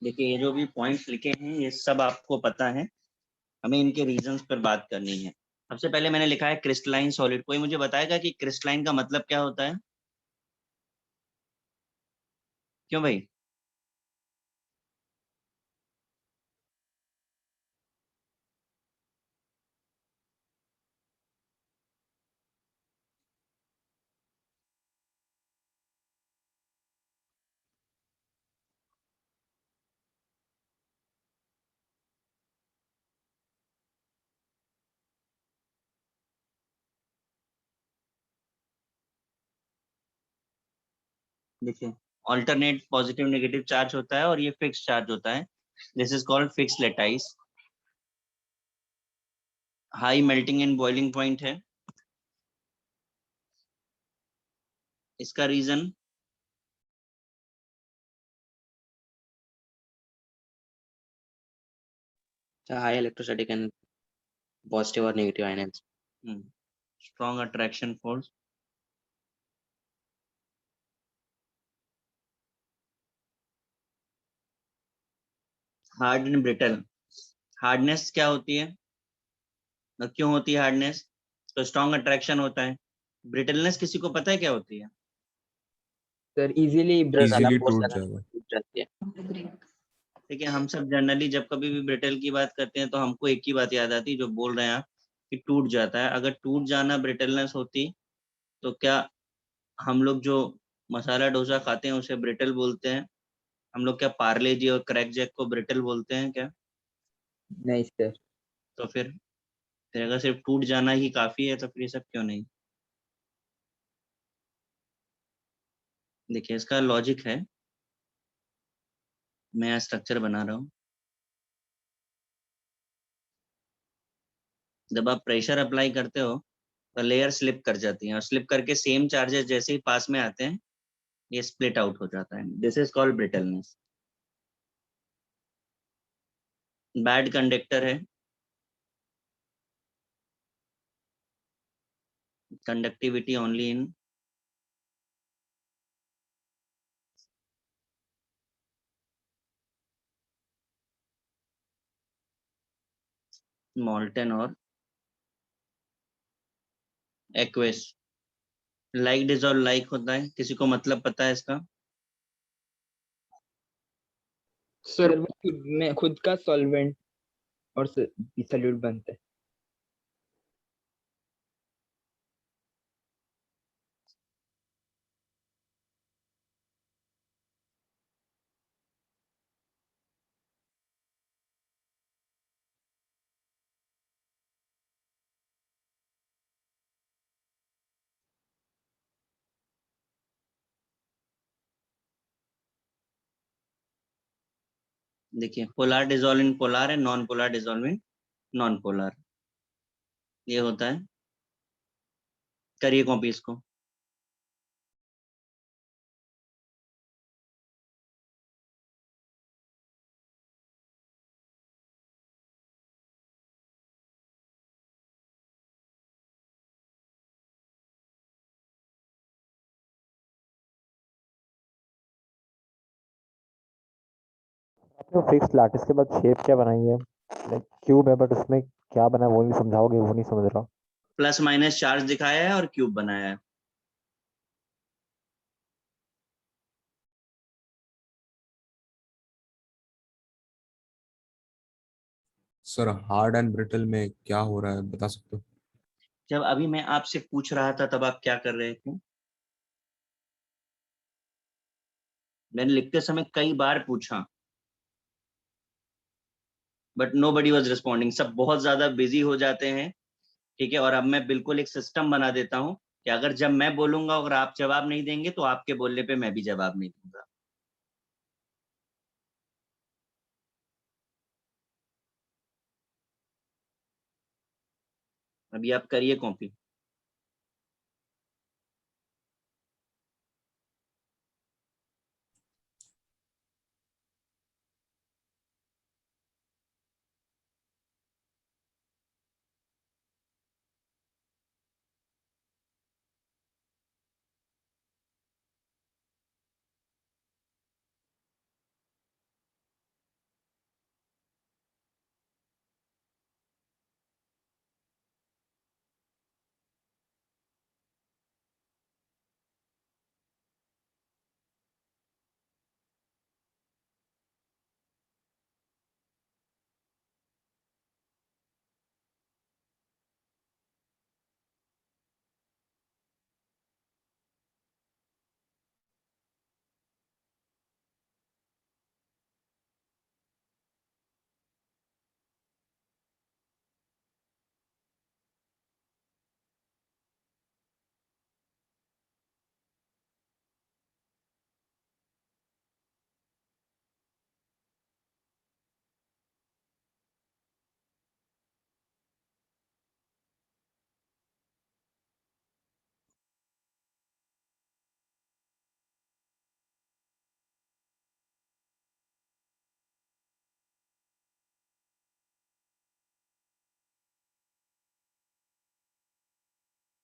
देखिए, ये जो भी पॉइंट्स लिखे हैं ये सब आपको पता है, हमें इनके रीजंस पर बात करनी है। सबसे पहले मैंने लिखा है क्रिस्टलाइन सॉलिड। कोई मुझे बताएगा कि क्रिस्टलाइन का मतलब क्या होता है? क्यों भाई? देखिए, ऑल्टरनेट पॉजिटिव नेगेटिव चार्ज होता है और ये फिक्स चार्ज होता है। This is called fix lattice. High melting and boiling point है इसका reason. High electrostatic and positive और negative ions. Strong attraction force. Hard and brittle. Hardness क्या होती है और क्यों होती है हार्डनेस? तो स्ट्रॉन्ग अट्रैक्शन होता है। ब्रिटलनेस किसी को पता है क्या होती है? सर इजीली इजीली टूट जाएगा। टूट जाती है। ठीक है, हम सब जनरली जब कभी भी ब्रिटल की बात करते हैं तो हमको एक ही बात याद आती है जो बोल रहे हैं आप, कि टूट जाता है। अगर टूट जाना ब्रिटलनेस होती तो क्या हम लोग जो मसाला डोसा खाते हैं उसे ब्रिटल बोलते हैं? हम लोग क्या पार्ले जी और क्रैक जैक को ब्रिटल बोलते हैं क्या? नहीं सर। तो फिर अगर सिर्फ टूट जाना ही काफी है तो फिर ये सब क्यों नहीं? देखिए, इसका लॉजिक है, मैं स्ट्रक्चर बना रहा हूँ। जब आप प्रेशर अप्लाई करते हो तो लेयर स्लिप कर जाती है और स्लिप करके सेम चार्जेस जैसे ही पास में आते हैं ये स्प्लिट आउट हो जाता है। This is called brittleness. Bad conductor है, कंडक्टिविटी ओनली इन मोल्टन और एक्वेस। लाइक डिजॉल्व लाइक होता है, किसी को मतलब पता है इसका? सर वो खुद का सॉल्वेंट और सॉल्यूट बनते हैं। देखिए, पोलार डिजॉल्व इन पोलार है, non polar dissolve in non polar, ये होता है। करिए कॉपी इसको। आपने फिक्स लैटिस के बाद शेप क्या बनाई है? लाइक क्यूब है बट उसमें क्या बना है वो नहीं समझाओगे, वो नहीं समझ रहा। प्लस माइनस चार्ज दिखाया है और क्यूब बनाया है। सर हार्ड एंड ब्रिटल में क्या हो रहा है बता सकते हो? जब अभी मैं आपसे पूछ रहा था तब आप क्या कर रहे थे? मैंने लिखते समय कई बार पूछा but nobody was responding. सब बहुत ज्यादा बिजी हो जाते हैं। ठीक है, और अब मैं बिल्कुल एक सिस्टम बना देता हूँ कि अगर जब मैं बोलूंगा अगर आप जवाब नहीं देंगे तो आपके बोलने पे मैं भी जवाब नहीं दूंगा। अभी आप करिए कॉपी।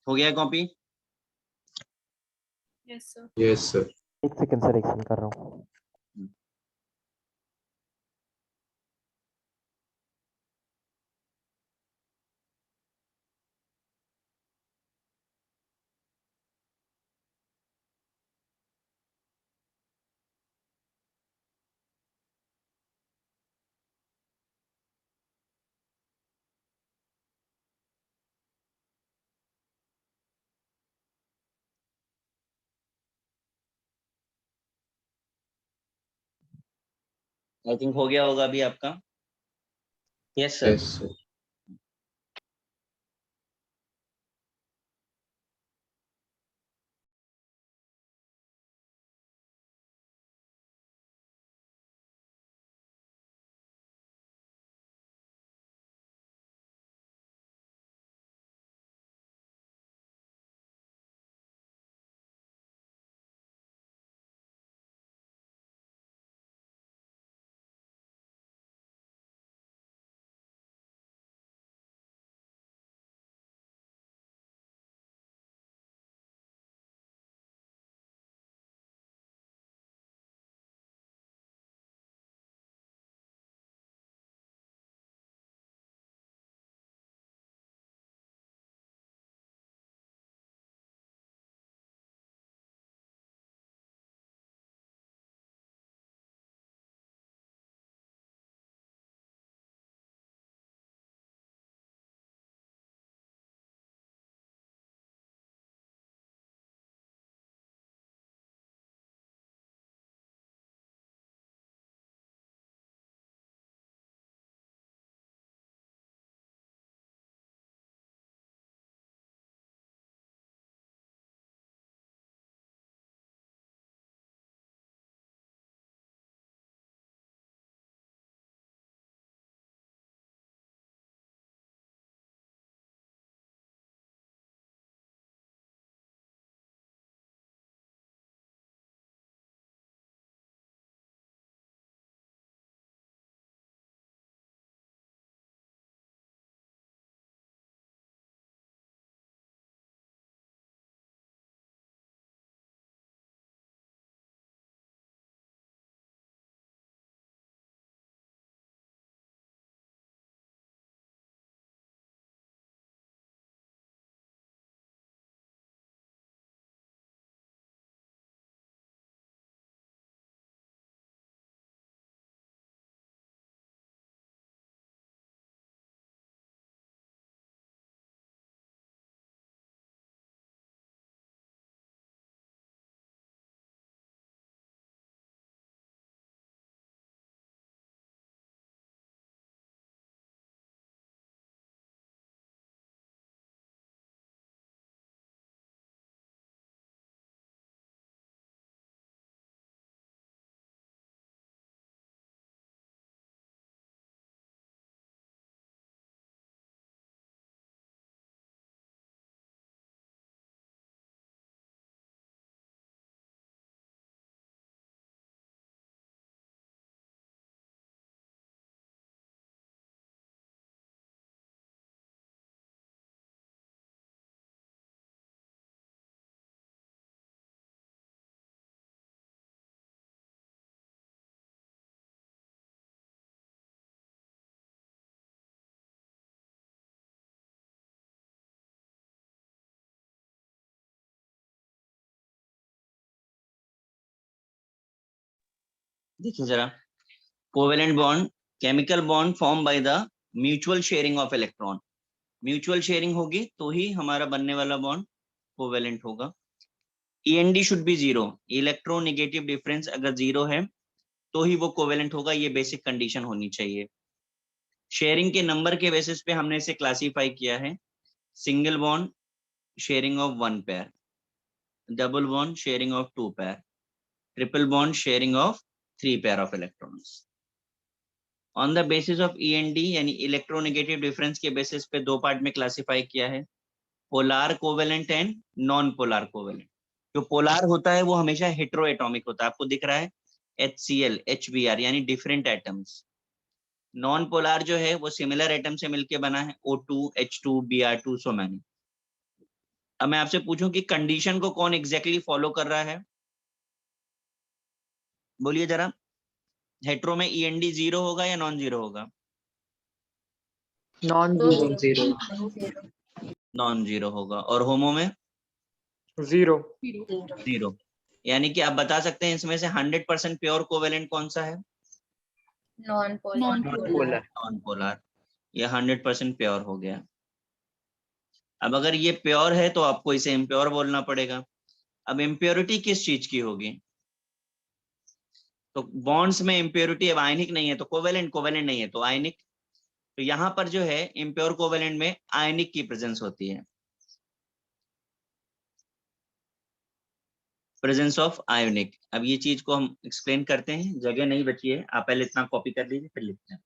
हो गया copy? Yes, sir. Yes sir. एक सेकंड सर, एक सेकंड कर रहा हूँ। आई थिंक हो गया होगा अभी आपका। Yes, sir. Yes sir. देखिए जरा, covalent bond, chemical bond form by the mutual sharing of electron. Mutual sharing होगी तो ही हमारा बनने वाला बॉन्ड कोवेलेंट होगा। END should be zero, electronegative difference अगर जीरो है तो ही वो कोवेलेंट होगा, ये बेसिक कंडीशन होनी चाहिए। शेयरिंग के नंबर के बेसिस पे हमने इसे क्लासिफाई किया है। Single bond sharing of 1 pair, double bond sharing of 2 pair, triple bond sharing of 3 pair of electrons. On the basis of END यानी इलेक्ट्रोनेगेटिव डिफरेंस के बेसिस पे दो पार्ट में क्लासिफाई किया है, polar covalent and non polar covalent. जो polar होता है वो हमेशा हेटेरो एटॉमिक होता है, आपको दिख रहा है HCl HBr यानी डिफरेंट एटम्स। नॉन पोलार जो है वो सिमिलर एटम से मिलके बना है, O2 H2 Br2 so many. अब मैं आपसे पूछूं कि कंडीशन को कौन एग्जैक्टली फॉलो कर रहा है, बोलिए जरा। हेट्रो में ईएनडी 0 होगा या नॉन जीरो होगा? Non zero. नॉन जीरो होगा। और होमो में? जीरो। जीरो। यानी कि आप बता सकते हैं इसमें से 100% प्योर कोवेलेंट कौन सा है? Non polar. Non polar. ये 100% प्योर हो गया। अब अगर ये प्योर है तो आपको इसे इम्प्योर बोलना पड़ेगा। अब इम्प्योरिटी किस चीज की होगी? तो बॉन्ड्स में इम्प्योरिटी अब आयनिक नहीं है तो कोवेलेंट, कोवेलेंट नहीं है तो आयनिक। तो यहाँ पर जो है इम्प्योर कोवेलेंट में आयनिक की प्रेजेंस होती है, प्रेजेंस ऑफ आयोनिक। अब ये चीज को हम एक्सप्लेन करते हैं, जगह नहीं बची है, आप पहले इतना कॉपी कर लीजिए फिर लिखते हैं।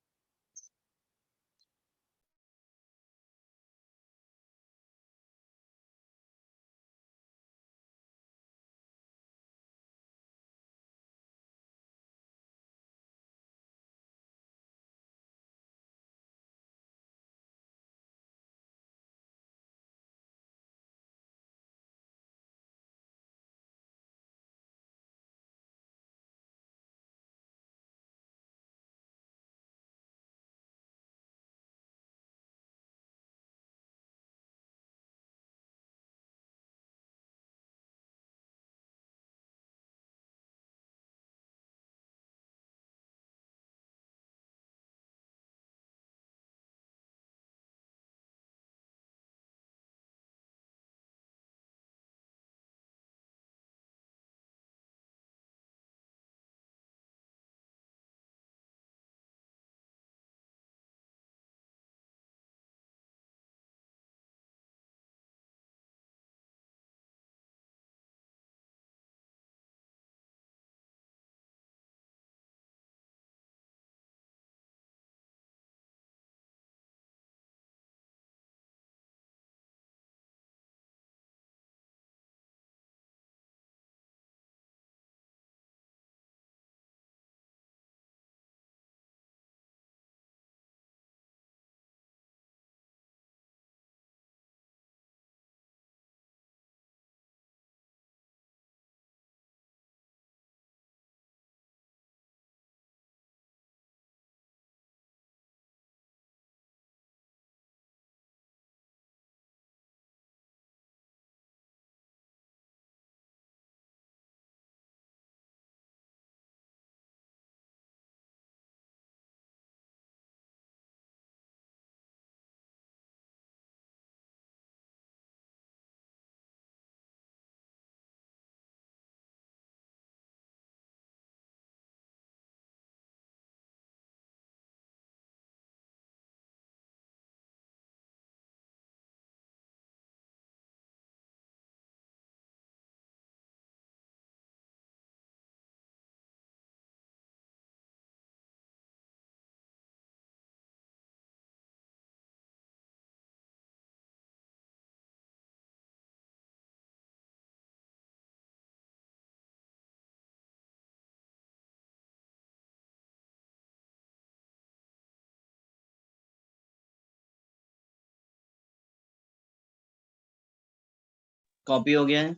कॉपी हो गया है?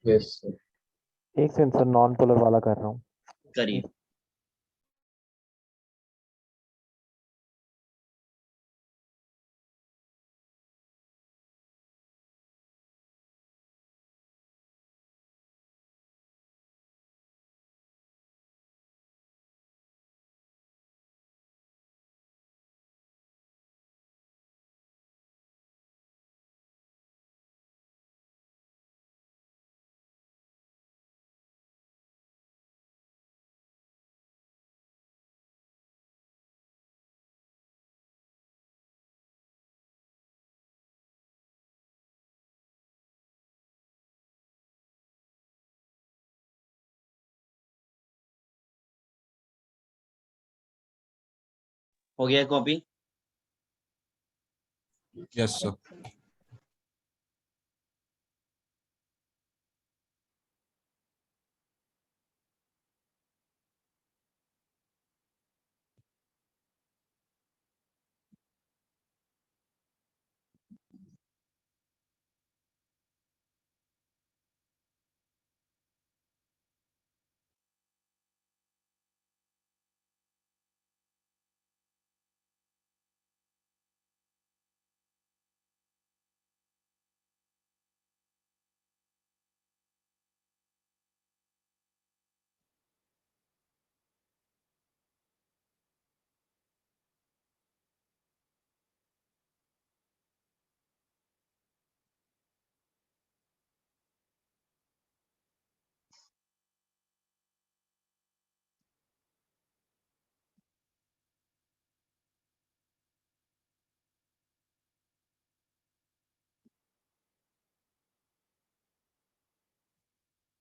Yes sir. एक सेंसर नॉन पोलर वाला कर रहा हूँ। करिए। हो गया कॉपी? Yes sir.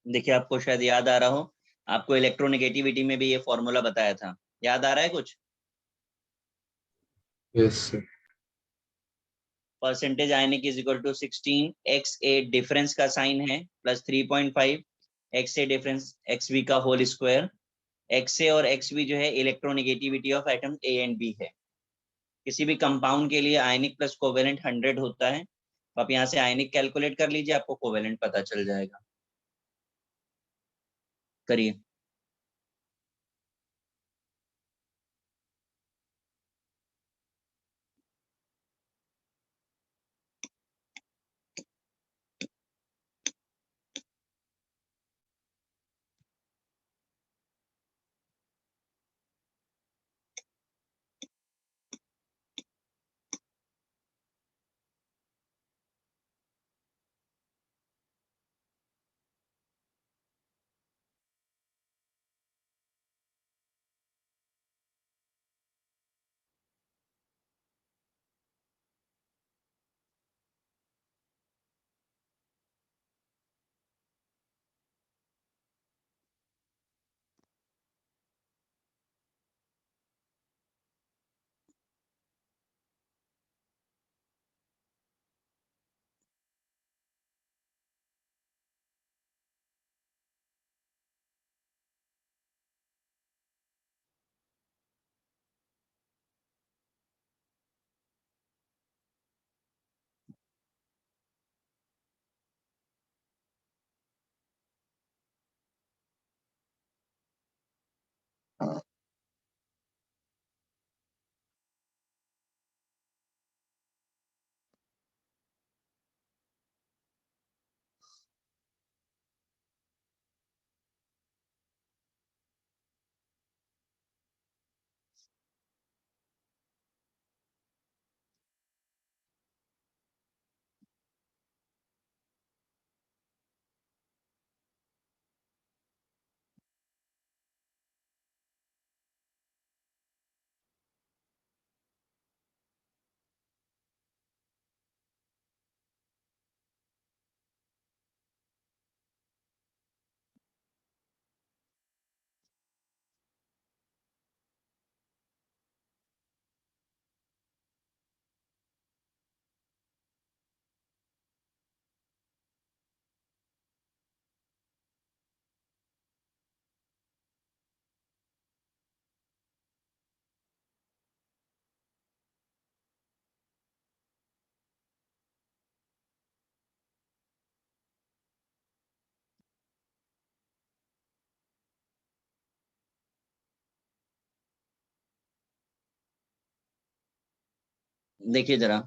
देखिए आपको शायद याद आ रहा हो, आपको इलेक्ट्रोनेगेटिविटी में भी ये फॉर्मूला बताया था, याद आ रहा है कुछ? Yes sir. Percentage ionic is equal to 16 XA difference का साइन है प्लस 3.5 XA डिफरेंस XB का होल स्क्वायर। XA और XB जो है electronegativity of atom A and B है। किसी भी कंपाउंड के लिए आयनिक प्लस कोवेलेंट 100 होता है, तो आप यहाँ से आयनिक कैलकुलेट कर लीजिए, आपको कोवेलेंट पता चल जाएगा। करिए। देखिए जरा,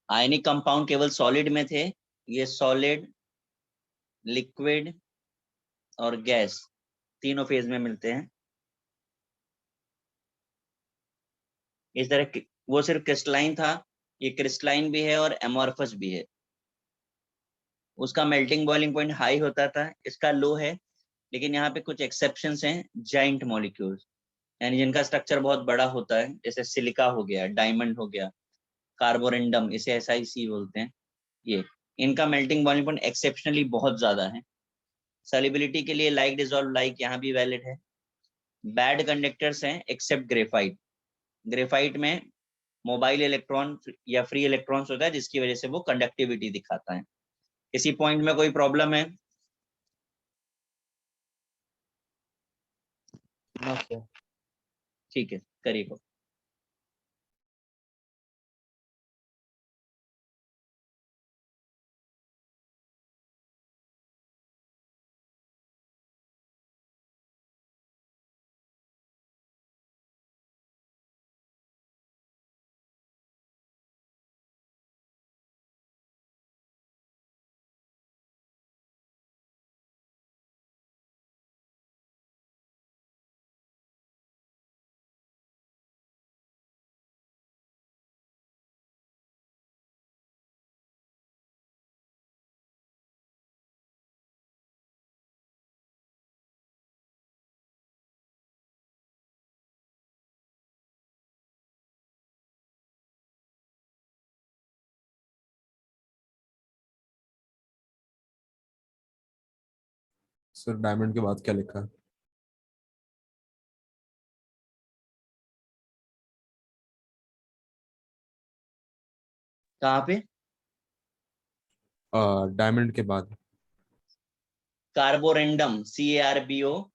आयनिक कंपाउंड केवल सॉलिड में थे, ये सॉलिड, लिक्विड और गैस तीनों फेज में मिलते हैं। इस तरह वो सिर्फ क्रिस्टलाइन था, ये क्रिस्टलाइन भी है और एमॉर्फस भी है। उसका मेल्टिंग बॉइलिंग पॉइंट हाई होता था, इसका लो है, लेकिन यहाँ पे कुछ एक्सेप्शंस हैं, जाइंट मॉलिक्यूल्स, यानी जिनका स्ट्रक्चर बहुत बड़ा होता है, जैसे सिलिका हो गया, डायमंड हो गया, कार्बोरेंडम, इसे SiC बोलते हैं, ये इनका मेल्टिंग बॉइलिंग पॉइंट एक्सेप्शनली बहुत ज्यादा है। सॉल्युबिलिटी के लिए लाइक डिसॉल्व लाइक यहाँ भी वैलिड है। बैड कंडक्टर्स हैं एक्सेप्ट ग्रेफाइट। ग्रेफाइट में मोबाइल इलेक्ट्रॉन या फ्री इलेक्ट्रॉन्स होता है, जिसकी वजह से वो कंडक्टिविटी दिखाता है। इसी पॉइंट में कोई प्रॉब्लम है? No sir. ठीक है, करिए। सर डायमंड के बाद क्या लिखा है? कहाँ पे? डायमंड के बाद कार्बोरेंडम, CARBORUNDUM।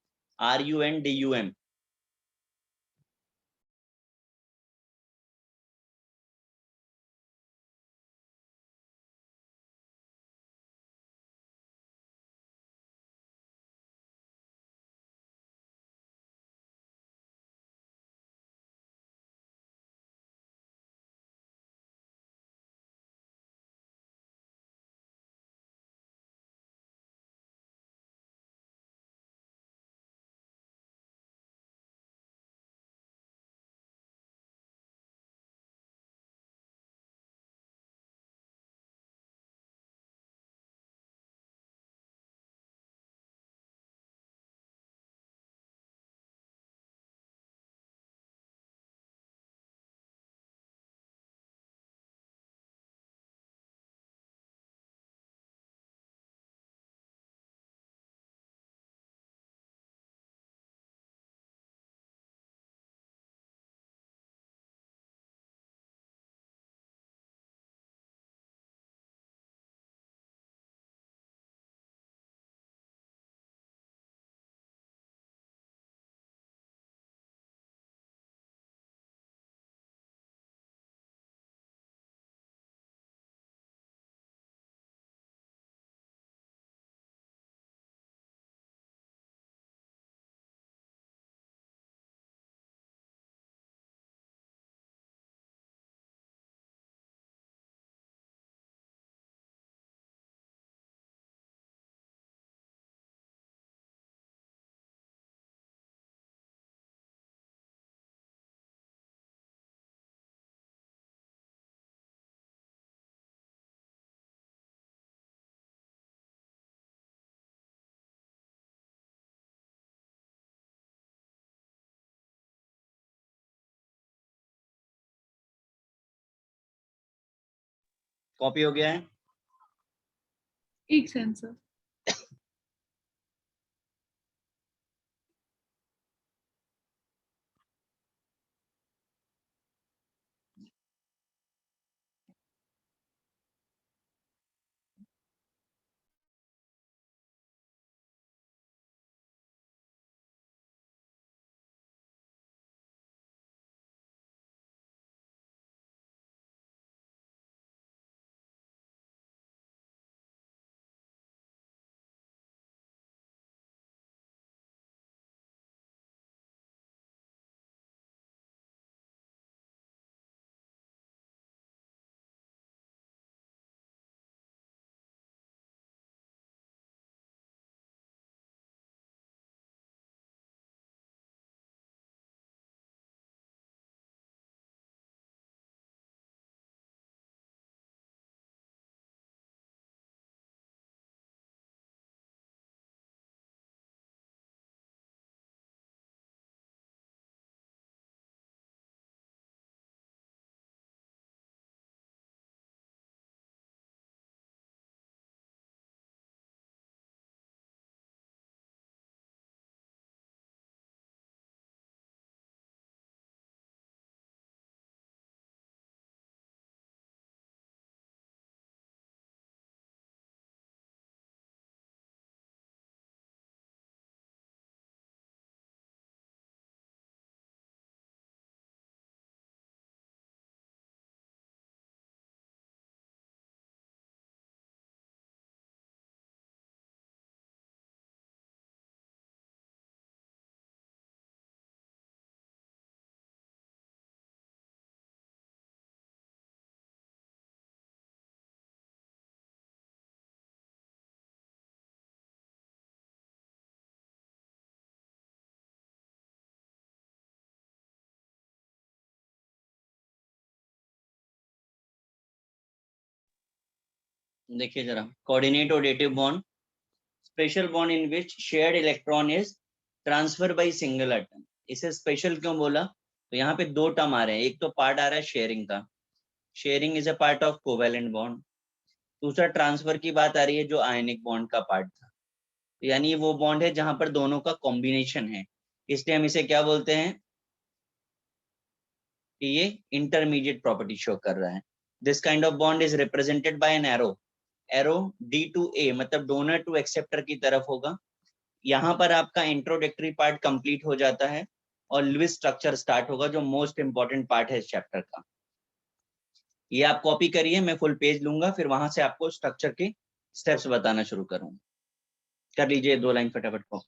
कॉपी हो गया है? एक सेंसर। देखिए जरा, coordinate rotative bond, special bond in which shared electron is transfer by single atom. इसे स्पेशल क्यों बोला? तो यहाँ पे दो टर्म आ रहे हैं। एक तो पार्ट आ रहा है शेयरिंग का, sharing is a part of covalent bond. दूसरा ट्रांसफर की बात आ रही है जो आयनिक बॉन्ड का पार्ट था। यानी वो बॉन्ड है जहां पर दोनों का कॉम्बिनेशन है, इसलिए हम इसे क्या बोलते हैं कि ये इंटरमीडिएट प्रॉपर्टी शो कर रहा है। This kind of bond is represented by an arrow, arrow D to A, मतलब डोनर टू एक्सेप्टर की तरफ होगा। यहाँ पर आपका इंट्रोडक्टरी पार्ट कंप्लीट हो जाता है और लुईस स्ट्रक्चर स्टार्ट होगा, जो मोस्ट इंपॉर्टेंट पार्ट है इस चैप्टर का। ये आप कॉपी करिए, मैं फुल पेज लूंगा, फिर वहां से आपको स्ट्रक्चर के स्टेप्स बताना शुरू करूंगा। कर लीजिए 2 लाइन फटाफट को।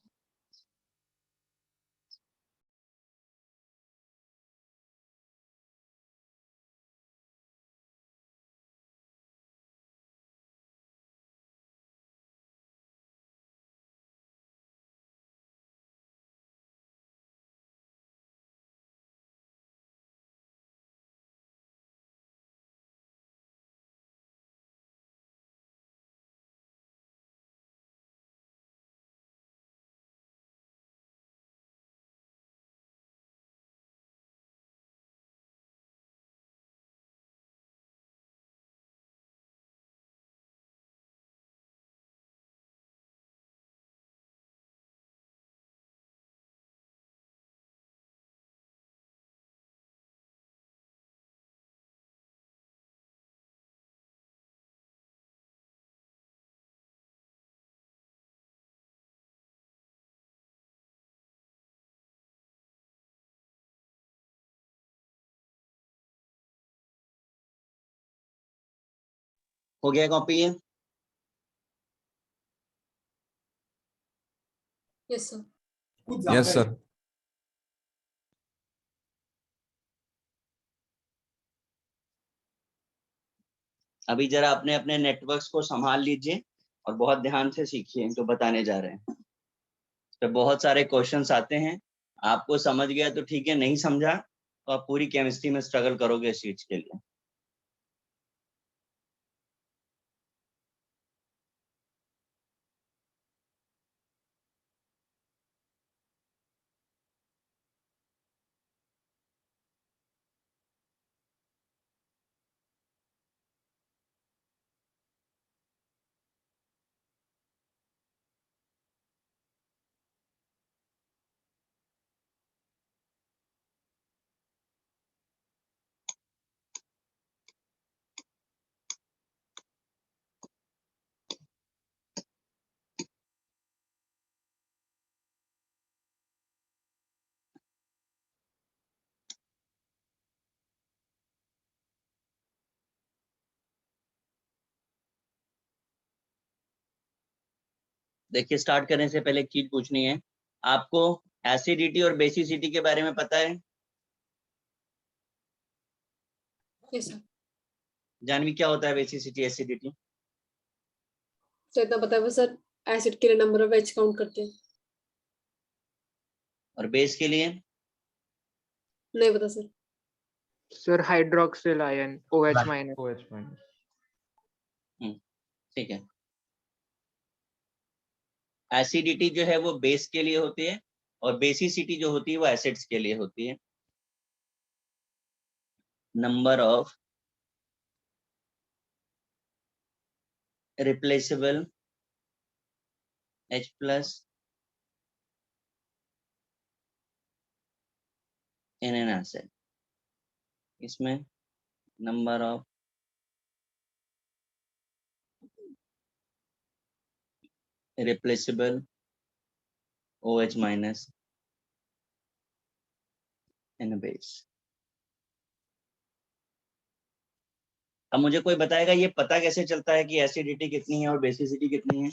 हो गया कॉपी ये? Yes, sir. Yes sir. अभी जरा अपने अपने नेटवर्क्स को संभाल लीजिए और बहुत ध्यान से सीखिए जो बताने जा रहे हैं। तो बहुत सारे क्वेश्चंस आते हैं, आपको समझ गया तो ठीक है, नहीं समझा तो आप पूरी केमिस्ट्री में स्ट्रगल करोगे इस चीज के लिए। देखिए, स्टार्ट करने से पहले एक चीज पूछनी है आपको, एसिडिटी और बेसिसिटी के बारे में पता है? Yes, sir. जानवी, क्या होता है बेसिसिटी एसिडिटी? सर इतना पता है बस सर, एसिड के लिए नंबर ऑफ एच काउंट करते हैं। और बेस के लिए? नहीं पता sir. Sir hydroxyl ion OH minus. OH minus. ठीक है। एसिडिटी जो है वो बेस के लिए होती है और बेसिसिटी जो होती है वो एसिड्स के लिए होती है। Number of replaceable H plus in an acid, इसमें number of replaceable OH minus in base. अब मुझे कोई बताएगा ये पता कैसे चलता है कि एसिडिटी कितनी है और बेसिसिटी कितनी है?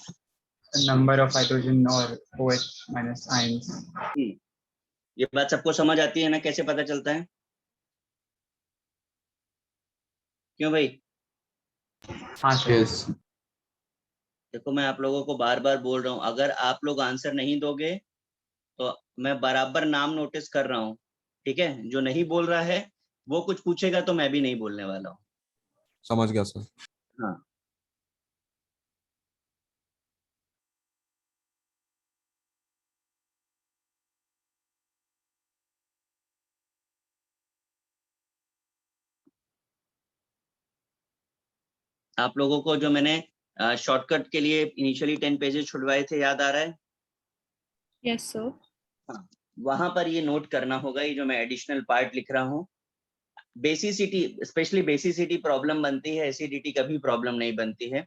नंबर ऑफ हाइड्रोजन और OH माइनस आयंस। ये बात सबको समझ आती है ना, कैसे पता चलता है? क्यों भाई? हाँ यस। देखो, मैं आप लोगों को बार बार बोल रहा हूँ, अगर आप लोग आंसर नहीं दोगे तो मैं बराबर नाम नोटिस कर रहा हूँ, ठीक है? जो नहीं बोल रहा है वो कुछ पूछेगा तो मैं भी नहीं बोलने वाला हूँ। समझ गया सर। हाँ, आप लोगों को जो मैंने शॉर्टकट के लिए इनिशियली 10 पेजेस छुड़वाए थे, याद आ रहा है? Yes, sir. हाँ, वहां पर ये नोट करना होगा, ये जो मैं एडिशनल पार्ट लिख रहा हूँ। बेसिसिटी, स्पेशली बेसिसिटी प्रॉब्लम बनती है, एसिडिटी कभी प्रॉब्लम नहीं बनती है।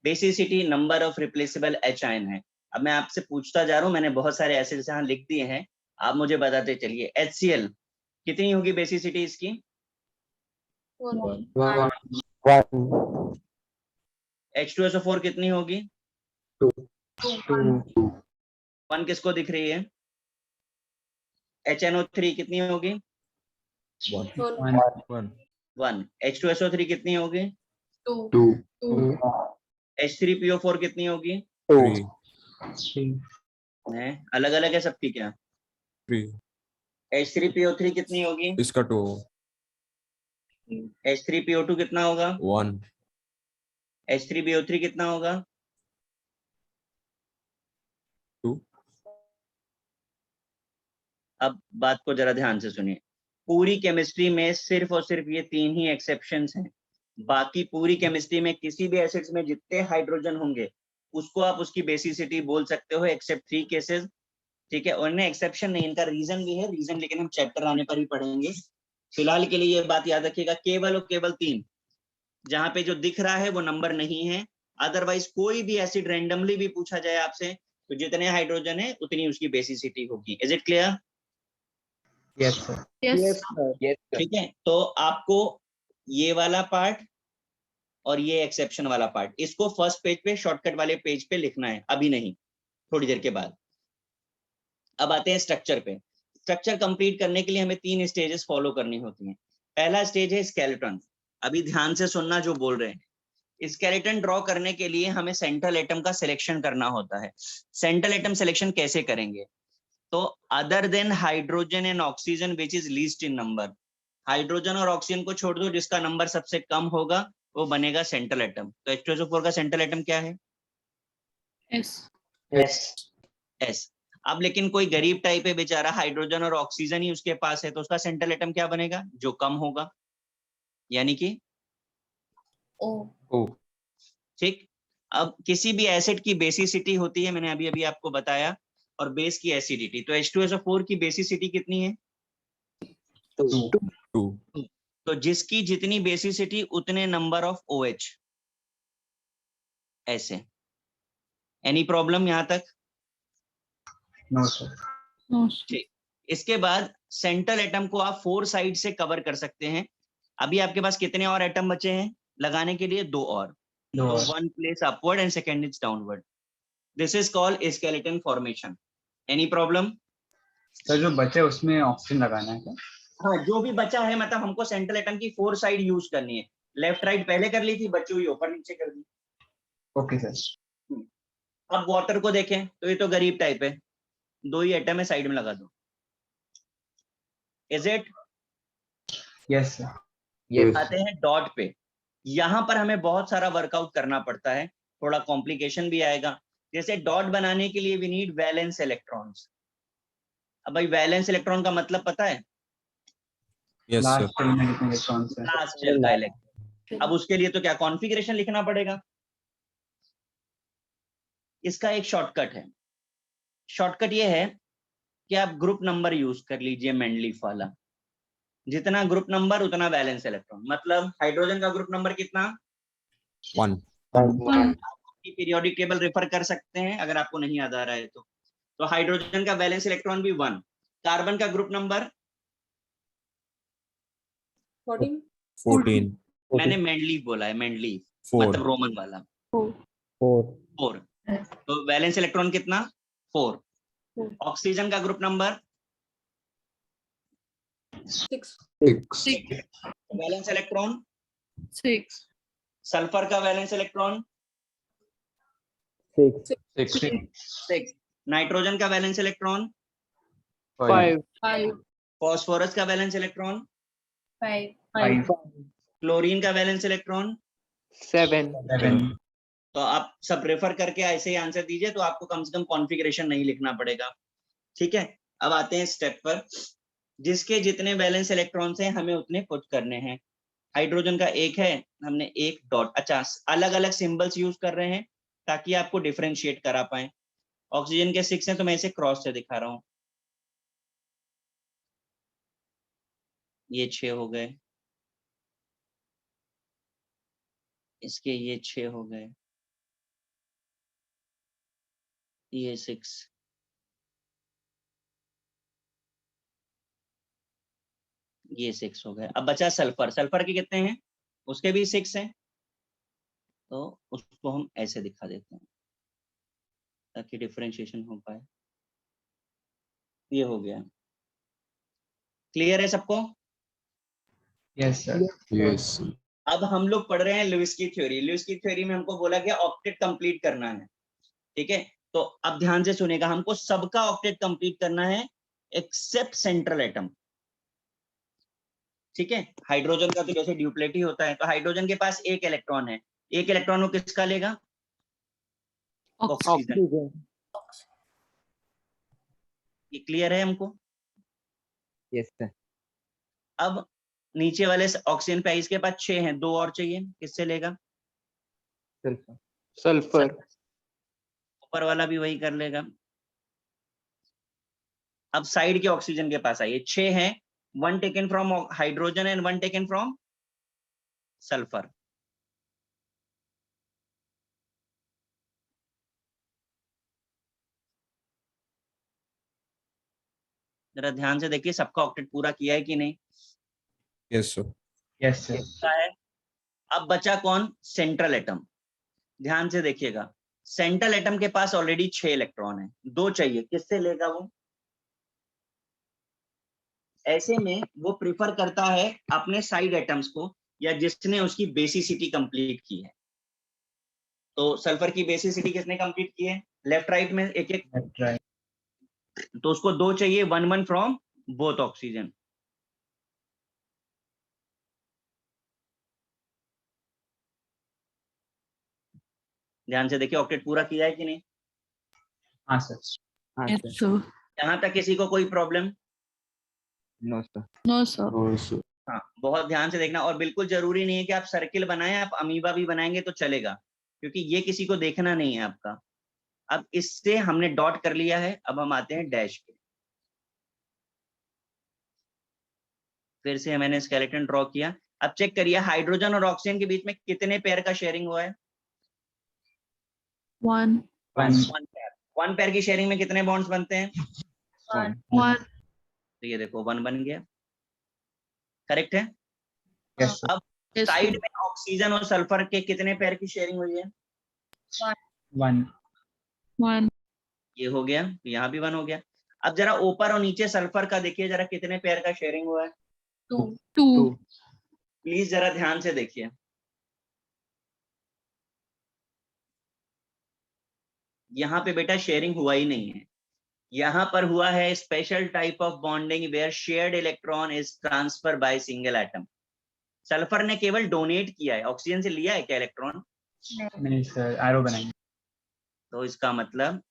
Basicity number of replaceable H ion है। अब मैं आपसे पूछता जा रहा हूँ, मैंने बहुत सारे एसिड्स यहाँ लिख दिए हैं, आप मुझे बताते चलिए। HCl कितनी होगी बेसिसिटी इसकी? 1 1 H2SO4 कितनी होगी? 2 1 किसको दिख रही है? HNO3 कितनी होगी? 1। H2SO3 कितनी होगी? 2. H3PO4 कितनी होगी? 3 अलग अलग है सबकी क्या? 3 H3PO3 कितनी होगी? इसका 2 H3PO2 कितना होगा? 1 H3BO3 कितना होगा? 2 अब बात को जरा ध्यान से सुनिए। पूरी केमिस्ट्री में सिर्फ और सिर्फ ये 3 ही एक्सेप्शंस हैं। बाकी पूरी केमिस्ट्री में किसी भी एसिड्स में जितने हाइड्रोजन होंगे उसको आप उसकी बेसिसिटी बोल सकते हो, एक्सेप्ट 3 केसेस। ठीक है, और इनमें एक्सेप्शन नहीं, इनका रीजन भी है, रीजन लेकिन हम चैप्टर आने पर ही पढ़ेंगे। फिलहाल के लिए ये बात याद रखिएगा, केवल और केवल 3 जहां पे जो दिख रहा है वो नंबर नहीं है। अदरवाइज कोई भी एसिड रैंडमली भी पूछा जाए आपसे तो जितने हाइड्रोजन है उतनी उसकी बेसिसिटी होगी। Is it clear? Yes, sir. Yes. Yes, sir. ठीक है, तो आपको ये वाला पार्ट और ये एक्सेप्शन वाला पार्ट, इसको फर्स्ट पेज पे, शॉर्टकट वाले पेज पे लिखना है, अभी नहीं, थोड़ी देर के बाद। अब आते हैं स्ट्रक्चर पे। स्ट्रक्चर कंप्लीट करने के लिए हमें 3 स्टेजेस फॉलो करनी होती हैं। पहला स्टेज है स्केलेटन। अभी ध्यान से सुनना जो बोल रहे हैं। स्केलेटन ड्रॉ करने के लिए हमें सेंट्रल एटम का सिलेक्शन करना होता है। सेंट्रल एटम सिलेक्शन कैसे करेंगे? तो other than hydrogen and oxygen which is least in number, hydrogen और ऑक्सीजन को छोड़ दो, जिसका नंबर सबसे कम होगा वो बनेगा सेंट्रल एटम। तो H2SO4 का सेंट्रल एटम क्या है? S. S। अब लेकिन कोई गरीब टाइप है बेचारा, हाइड्रोजन और ऑक्सीजन ही उसके पास है, तो उसका सेंट्रल एटम क्या बनेगा? जो कम होगा, यानी कि O. ठीक। अब किसी भी एसिड की बेसिसिटी होती है, मैंने अभी अभी आपको बताया, और बेस की एसिडिटी। तो H2SO4 की बेसिसिटी कितनी है? 2 तो जिसकी जितनी बेसिसिटी उतने नंबर ऑफ OH। ऐसे। एनी प्रॉब्लम यहां तक? No, sir. No. ठीक। इसके बाद सेंट्रल एटम को आप 4 साइड से कवर कर सकते हैं। अभी आपके पास कितने और एटम बचे हैं लगाने के लिए? 2 और। No. तो 1 place upward and second is downward. This is called skeleton formation. Any problem? Sir जो बचे उसमें ऑक्सीजन लगाना है क्या? हाँ, जो भी बचा है, मतलब हमको सेंट्रल एटम की 4 साइड यूज करनी है। लेफ्ट राइट पहले कर ली थी, बची हुई ऊपर नीचे कर दी। Okay sir. अब वाटर को देखें तो ये तो गरीब टाइप है, 2 ही एटम है, साइड में लगा दो। Is it? Yes sir. Yes. आते हैं डॉट पे। यहां पर हमें बहुत सारा वर्कआउट करना पड़ता है, थोड़ा कॉम्प्लिकेशन भी आएगा। जैसे डॉट बनाने के लिए वी नीड वैलेंस इलेक्ट्रॉन्स। अब भाई वैलेंस इलेक्ट्रॉन का मतलब पता है? यस सर लास्ट में कितने इलेक्ट्रॉन्स हैं? लास्ट शेल का इलेक्ट्रॉन। अब उसके लिए तो क्या कॉन्फ़िगरेशन लिखना पड़ेगा। इसका एक शॉर्टकट है। शॉर्टकट ये है कि आप ग्रुप नंबर यूज कर लीजिए, मेंडलीफ वाला। जितना ग्रुप नंबर उतना वैलेंस इलेक्ट्रॉन। मतलब हाइड्रोजन का ग्रुप नंबर कितना? 1 पीरियोडिक टेबल रेफर कर सकते हैं अगर आपको नहीं याद आ रहा है तो हाइड्रोजन का वैलेंस इलेक्ट्रॉन भी 1। कार्बन का ग्रुप नंबर 14 मैंने मेंडलीफ बोला है, मेंडलीफ 4 मतलब रोमन वाला। 4 तो वैलेंस इलेक्ट्रॉन कितना? 4। Four. ऑक्सीजन का group number 6 valence electron 6. Sulphur का वैलेंस इलेक्ट्रॉन 6। नाइट्रोजन का वैलेंस इलेक्ट्रॉन 5 5. फॉस्फोरस का वैलेंस इलेक्ट्रॉन 5. क्लोरीन का वैलेंस इलेक्ट्रॉन 7 तो आप सब रेफर करके ऐसे ही आंसर दीजिए, तो आपको कम से कम कॉन्फ़िगरेशन नहीं लिखना पड़ेगा। ठीक है, अब आते हैं स्टेप पर। जिसके जितने वैलेंस इलेक्ट्रॉन्स हैं हमें उतने पुट करने हैं। हाइड्रोजन का एक है, हमने एक डॉट। अच्छा, अलग अलग सिंबल्स यूज कर रहे हैं ताकि आपको डिफरेंशिएट करा पाए। ऑक्सीजन के 6 हैं तो मैं इसे क्रॉस से दिखा रहा हूँ। ये 6 हो गए, इसके ये 6 हो गए, ये 6, ये 6 हो गए। अब बचा सल्फर। सल्फर के कितने हैं? उसके भी 6 हैं, तो उसको हम ऐसे दिखा देते हैं ताकि डिफरेंशिएशन हो पाए। ये हो गया। क्लियर है सबको? Yes, sir. यस अब हम लोग पढ़ रहे हैं लुईस की थ्योरी। लुईस की थ्योरी में हमको बोला गया ऑक्टेट कंप्लीट करना है, ठीक है? तो अब ध्यान से सुनेगा, हमको सबका ऑक्टेट कंप्लीट करना है एक्सेप्ट सेंट्रल एटम, ठीक है? हाइड्रोजन का तो जैसे ड्यूप्लेट ही होता है, तो हाइड्रोजन के पास एक इलेक्ट्रॉन है, एक इलेक्ट्रॉन वो किसका लेगा? ऑक्सीजन। ऑक्सीजन। ये क्लियर है हमको? Yes sir. अब नीचे वाले ऑक्सीजन पे इसके पास 6 हैं, 2 और चाहिए, किससे लेगा? सल्फर। सल्फर। ऊपर वाला भी वही कर लेगा। अब साइड के ऑक्सीजन के पास आइए, 6 हैं, 1 taken from hydrogen and 1 taken from sulphur. जरा ध्यान से देखिए, सबका ऑक्टेट पूरा किया है कि नहीं? Yes sir Yes, sir. क्या है? अब बचा कौन? Central atom. ध्यान से देखिएगा, सेंट्रल एटम के पास ऑलरेडी 6 इलेक्ट्रॉन है, 2 चाहिए, किससे लेगा वो? ऐसे में वो प्रिफर करता है अपने साइड एटम्स को, या जिसने उसकी बेसिसिटी कंप्लीट की है। तो सल्फर की बेसिसिटी किसने कंप्लीट की है? लेफ्ट राइट में एक एक, Left, right. तो उसको 2 चाहिए, 1 फ्रॉम बोथ ऑक्सीजन। ध्यान से देखिए, ऑक्टेट पूरा किया है कि नहीं? हाँ, sir. हाँ Yes, सर। sir. यहां तक किसी को कोई problem? No sir. No, sir. हाँ, बहुत ध्यान से देखना। और बिल्कुल जरूरी नहीं है कि आप सर्किल बनाएं, आप अमीबा भी बनाएंगे तो चलेगा, क्योंकि ये किसी को देखना नहीं है आपका। अब इससे हमने डॉट कर लिया है, अब हम आते हैं डैश पे। फिर से मैंने स्केलेटन ड्रॉ किया। अब चेक करिए, हाइड्रोजन और ऑक्सीजन के बीच में कितने पेयर का शेयरिंग हुआ है? 1, 1, 1 पेयर। 1 पेयर की शेयरिंग में कितने बॉन्ड्स बनते हैं? 1. तो ये देखो 1 बन गया, करेक्ट है? yes, sir. अब Yes, साइड sir. में ऑक्सीजन और सल्फर के कितने पेयर की शेयरिंग हुई है? 1, 1, ये हो गया, यहाँ भी 1 हो गया। अब जरा ऊपर और नीचे सल्फर का देखिए, जरा कितने पेयर का शेयरिंग हुआ है? 2. प्लीज जरा ध्यान से देखिए, यहाँ पे बेटा शेयरिंग हुआ ही नहीं है, यहाँ पर हुआ है special type of bonding where shared electron is transfer by single atom. Sulphur ने केवल डोनेट किया है, ऑक्सीजन से लिया है क्या इलेक्ट्रॉन? नहीं sir, arrow बनाएंगे. तो इसका मतलब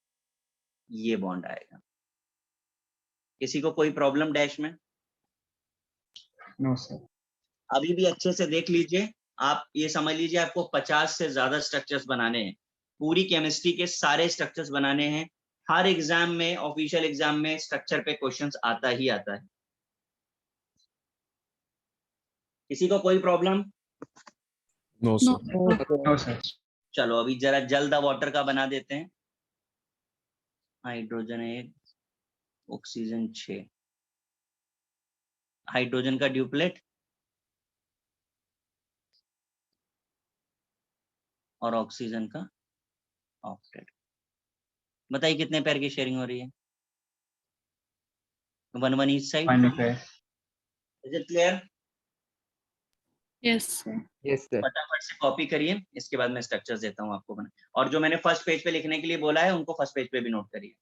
ये बॉन्ड आएगा। किसी को कोई प्रॉब्लम डैश में? No, sir. अभी भी अच्छे से देख लीजिए, आप ये समझ लीजिए आपको 50 से ज्यादा स्ट्रक्चर्स बनाने हैं, पूरी केमिस्ट्री के सारे स्ट्रक्चर्स बनाने हैं। हर एग्जाम में, ऑफिशियल एग्जाम में स्ट्रक्चर पे क्वेश्चंस आता ही आता है। किसी को कोई problem? No No, sir sir. No, sir. चलो अभी जरा जल्द वाटर का बना देते हैं। हाइड्रोजन 1, ऑक्सीजन 6, हाइड्रोजन का ड्यूप्लेट और ऑक्सीजन का ऑक्टेट। बताइए कितने पेयर की शेयरिंग हो रही है? 1 each side. 1 pair. Is it clear? Yes, sir. Yes sir. फटाफट से कॉपी करिए, इसके बाद मैं स्ट्रक्चर्स देता हूँ आपको बना। और जो मैंने फर्स्ट पेज पे लिखने के लिए बोला है उनको फर्स्ट पेज पे भी नोट करिए।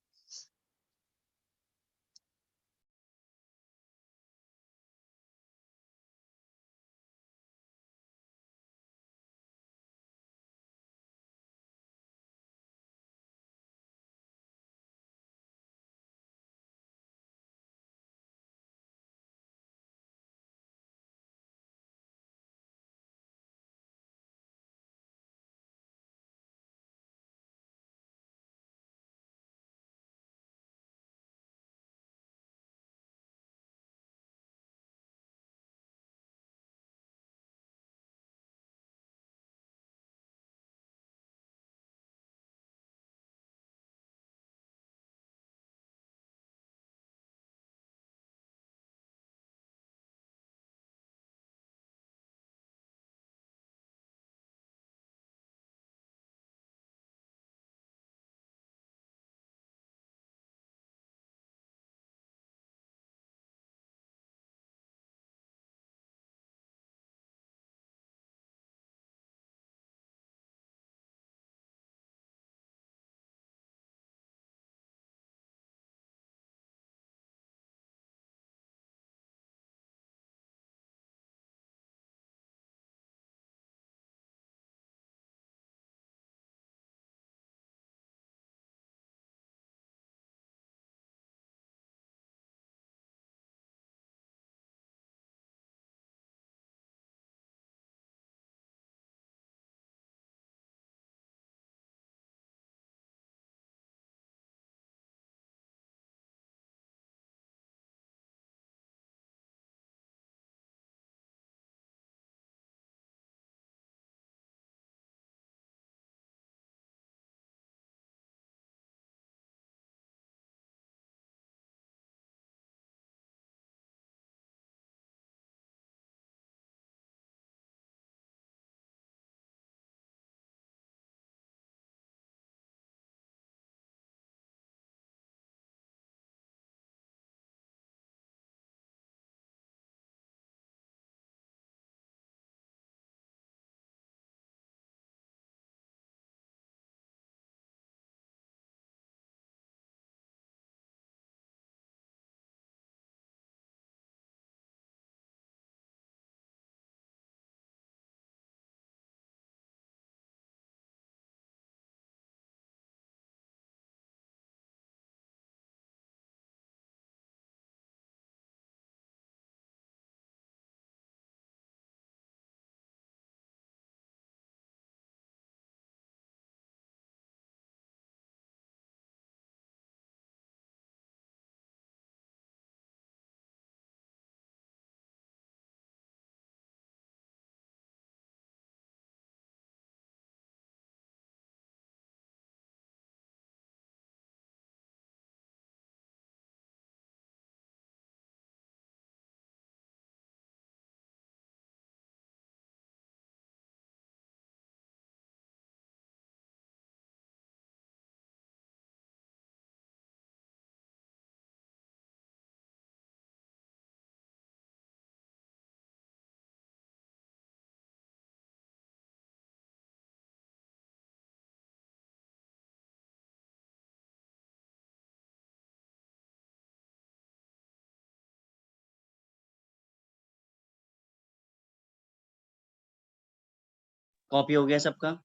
कॉपी हो गया सबका?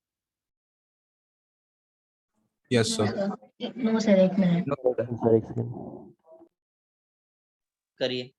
Yes sir. नो सर, एक मिनट। No sir. सर एक सेकंड। करिए।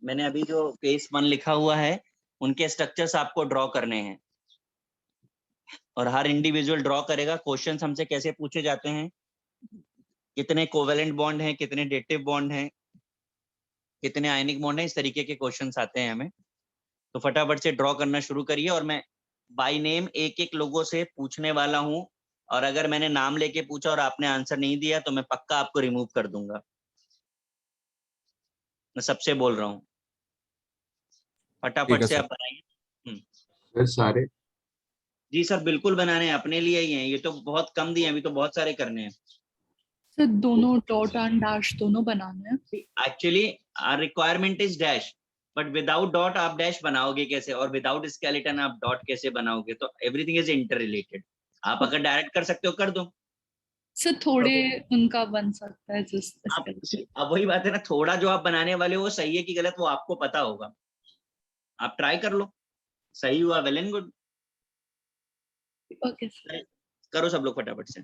मैंने अभी जो केस 1 लिखा हुआ है उनके स्ट्रक्चर्स आपको ड्रॉ करने हैं और हर इंडिविजुअल ड्रॉ करेगा। क्वेश्चंस हमसे कैसे पूछे जाते हैं, कितने कोवेलेंट बॉन्ड हैं, कितने डेटिव बॉन्ड हैं, कितने आयनिक बॉन्ड हैं, इस तरीके के क्वेश्चंस आते हैं हमें। तो फटाफट से ड्रॉ करना शुरू करिए और मैं बाय नेम एक एक लोगों से पूछने वाला हूं और अगर मैंने नाम लेके पूछा और आपने आंसर नहीं दिया तो मैं पक्का आपको रिमूव कर दूंगा। मैं सबसे बोल रहा हूँ, ठीक फटाफट है से आप सर। बनाइए। सर सारे जी सर, बिल्कुल बनाने हैं, अपने लिए ही हैं। ये तो बहुत कम दिए, अभी तो बहुत सारे करने हैं। सर दोनों डॉट एंड डैश दोनों बनाने हैं। Actually requirement is dash, but without dot आप डैश बनाओगे कैसे, और विदाउट स्केलेटन आप डॉट कैसे बनाओगे? तो एवरीथिंग इज इंटर रिलेटेड। आप अगर डायरेक्ट कर सकते हो कर दो। सर थोड़े उनका बन सकता है जिस आप अब वही बात है ना, थोड़ा जो आप बनाने वाले हो वो सही है कि गलत वो आपको पता होगा। आप ट्राई कर लो, सही हुआ well and good. Okay sir. करो सब लोग फटाफट से।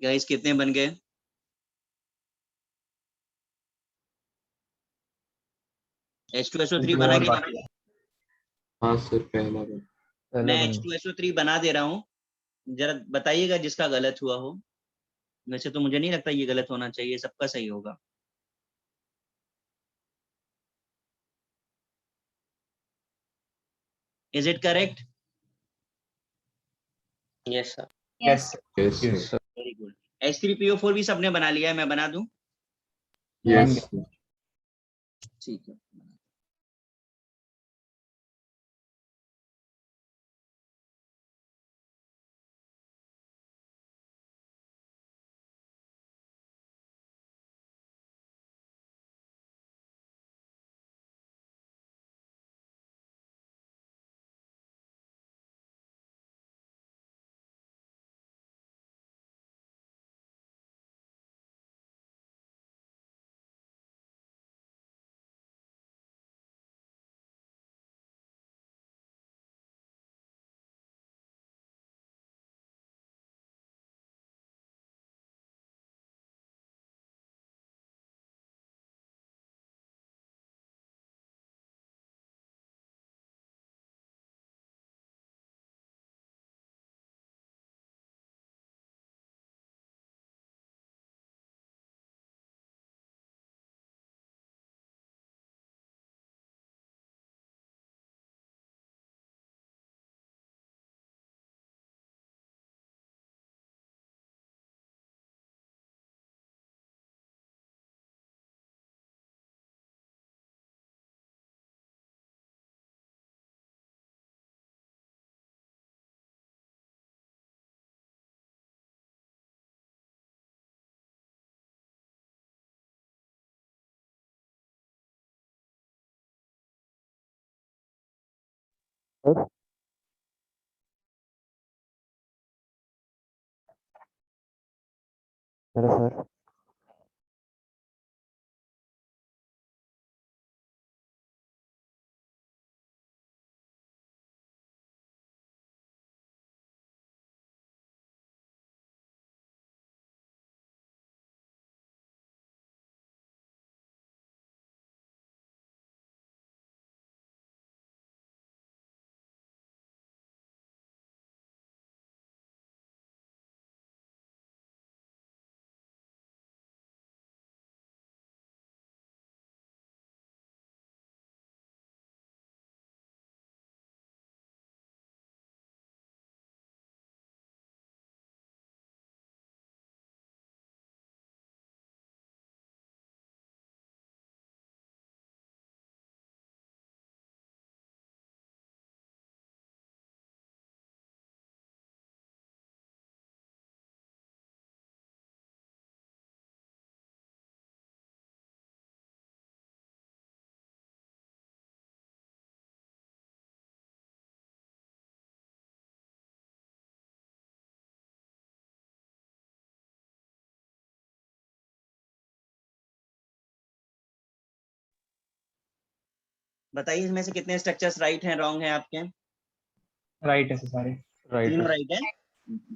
गाइस कितने बन गए? H2SO3 बना और कि बाकी नहीं? हाँ सर पहला बार। पहला मैं बन H2SO3 बना दे रहा हूँ, जरा बताइएगा जिसका गलत हुआ हो। वैसे तो मुझे नहीं लगता ये गलत होना चाहिए, सबका सही होगा। Is it correct? Yes, sir. yes yes yes sir. Very good. H3PO4 भी सबने बना लिया है, मैं बना दूं? यस ठीक है। सर मेरा सर बताइए इसमें से कितने स्ट्रक्चर्स राइट हैं, रॉन्ग हैं आपके? राइट है सर सारे राइट तीनों है राइट हैं,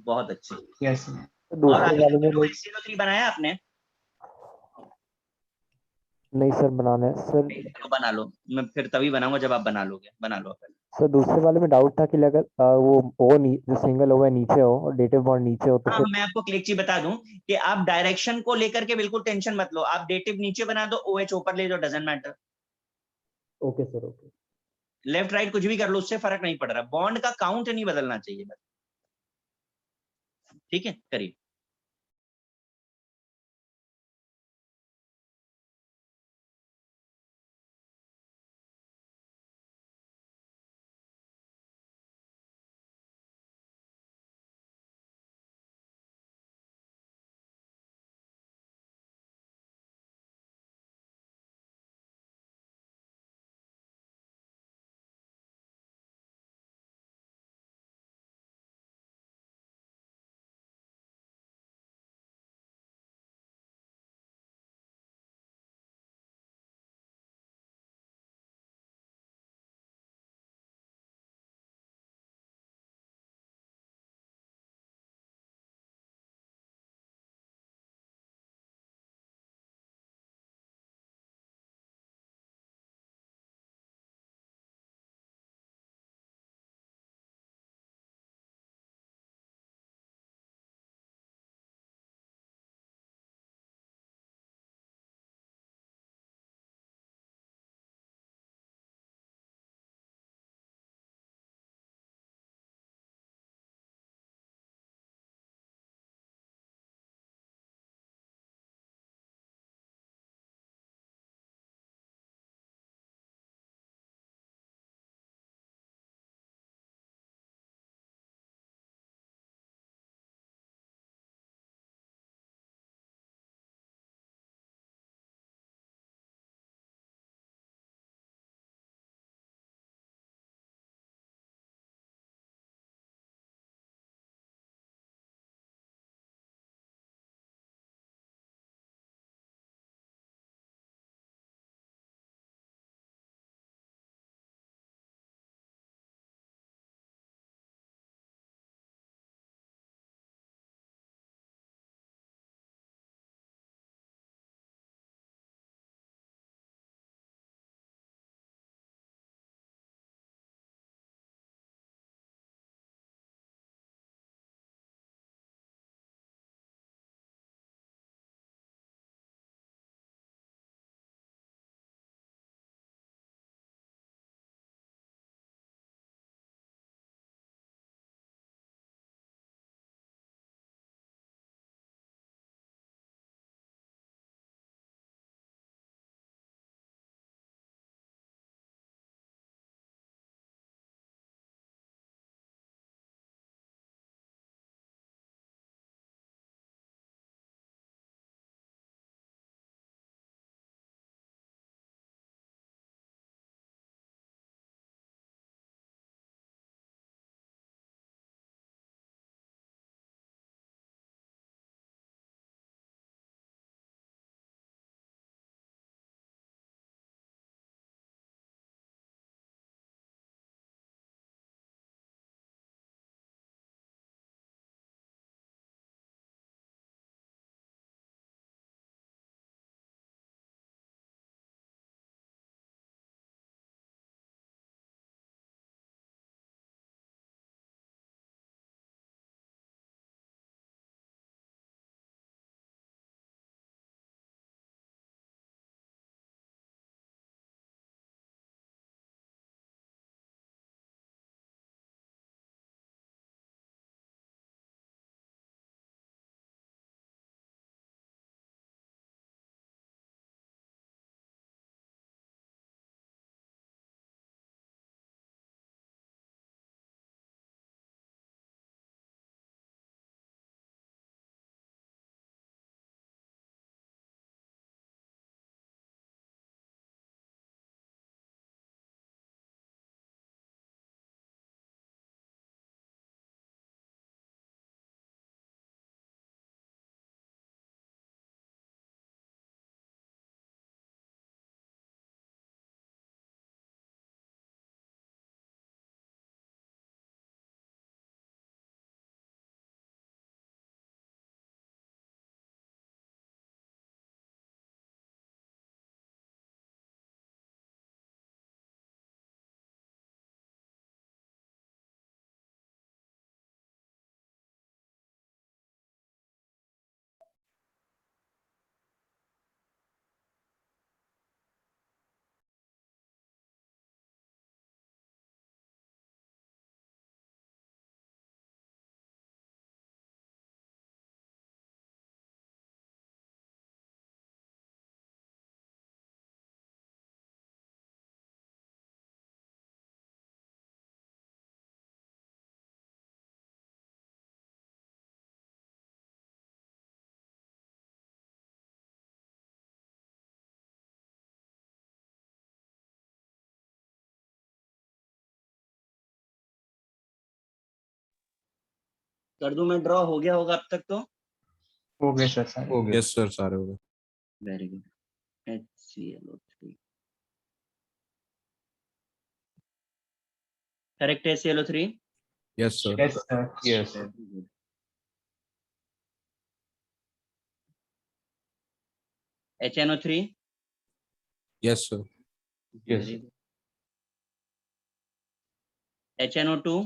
बहुत अच्छे। यस तो और दूसरे अभी वाले तक में ब्लू लाइक HCl3 बनाया आपने? नहीं सर बनाना है सर। तो बना लो, मैं फिर तभी बनाऊंगा जब आप बना लोगे, बना लो पहले। सर दूसरे वाले में डाउट था कि अगर वो ओ जो सिंगल ओ है नीचे हो और डेटिव बॉन्ड नीचे हो तो हाँ, फिर मैं आपको एक चीज बता दूं कि आप डायरेक्शन को लेकर के बिल्कुल टेंशन मत लो, आप डेटिव नीचे बना दो, OH ऊपर ले जाओ, doesn't matter. Okay sir okay. Left right कुछ भी कर लो, उससे फर्क नहीं पड़ रहा, बॉन्ड का काउंट नहीं बदलना चाहिए बस। ठीक है, करिए। कर दूं मैं ड्रॉ? हो गया होगा अब तक तो। हो गए सर सारे। हो गया। यस सर, सारे हो गए। Very good. HClO3 करेक्ट है। HClO3 yes sir. Yes sir. Yes. Very good. HNO3 yes sir. Yes. Very good. HNO2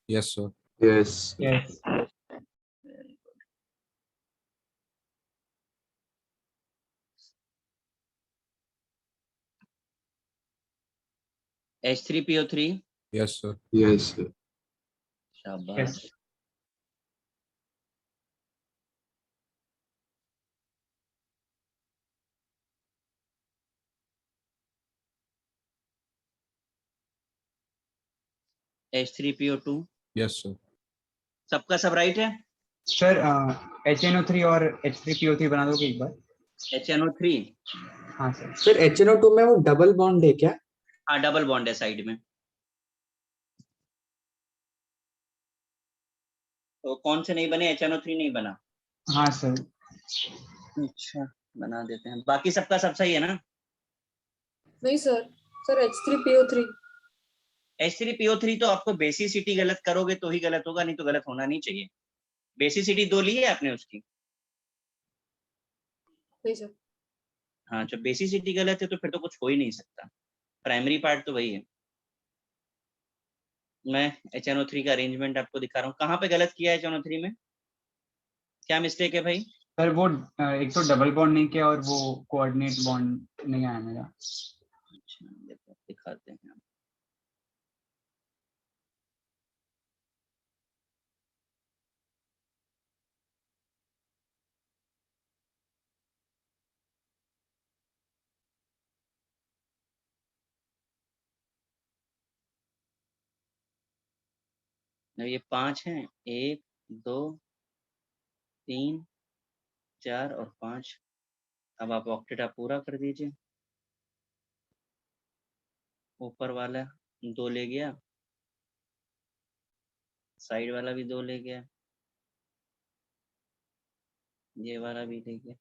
yes sir. Yes. Yes. Very good. H3PO3 yes sir. Yes. शाबाश। H3PO2 yes sir. सबका सब right है। Sir HNO3 और H3PO3 बना दोगे एक बार? HNO3 हाँ sir. Sir HNO2 में वो डबल बॉन्ड है क्या? हाँ डबल बॉन्ड है साइड में। तो कौन से नहीं बने? HNO3 नहीं बना। हाँ सर। अच्छा बना देते हैं। बाकी सबका सब सही है ना? नहीं सर, सर H3PO3। H3PO3 तो आपको बेसिसिटी गलत करोगे तो ही गलत होगा, नहीं तो गलत होना नहीं चाहिए। बेसिसिटी 2 ली है आपने उसकी? नहीं सर। हाँ जब बेसिसिटी गलत है तो फिर तो कुछ हो ही नहीं सकता। प्राइमरी पार्ट तो वही है। मैं HNO3 का अरेंजमेंट आपको दिखा रहा हूँ। कहाँ पे गलत किया है HNO3 में? क्या मिस्टेक है भाई? सर वो एक तो डबल बॉन्ड नहीं किया और वो कोऑर्डिनेट बॉन्ड नहीं आया मेरा। अच्छा देखो दिखाते हैं। ये 5 हैं, 1 2 3 4 और 5। अब आप ऑक्टेट आप पूरा कर दीजिए। ऊपर वाला 2 ले गया, साइड वाला भी 2 ले गया, ये वाला भी ले गया।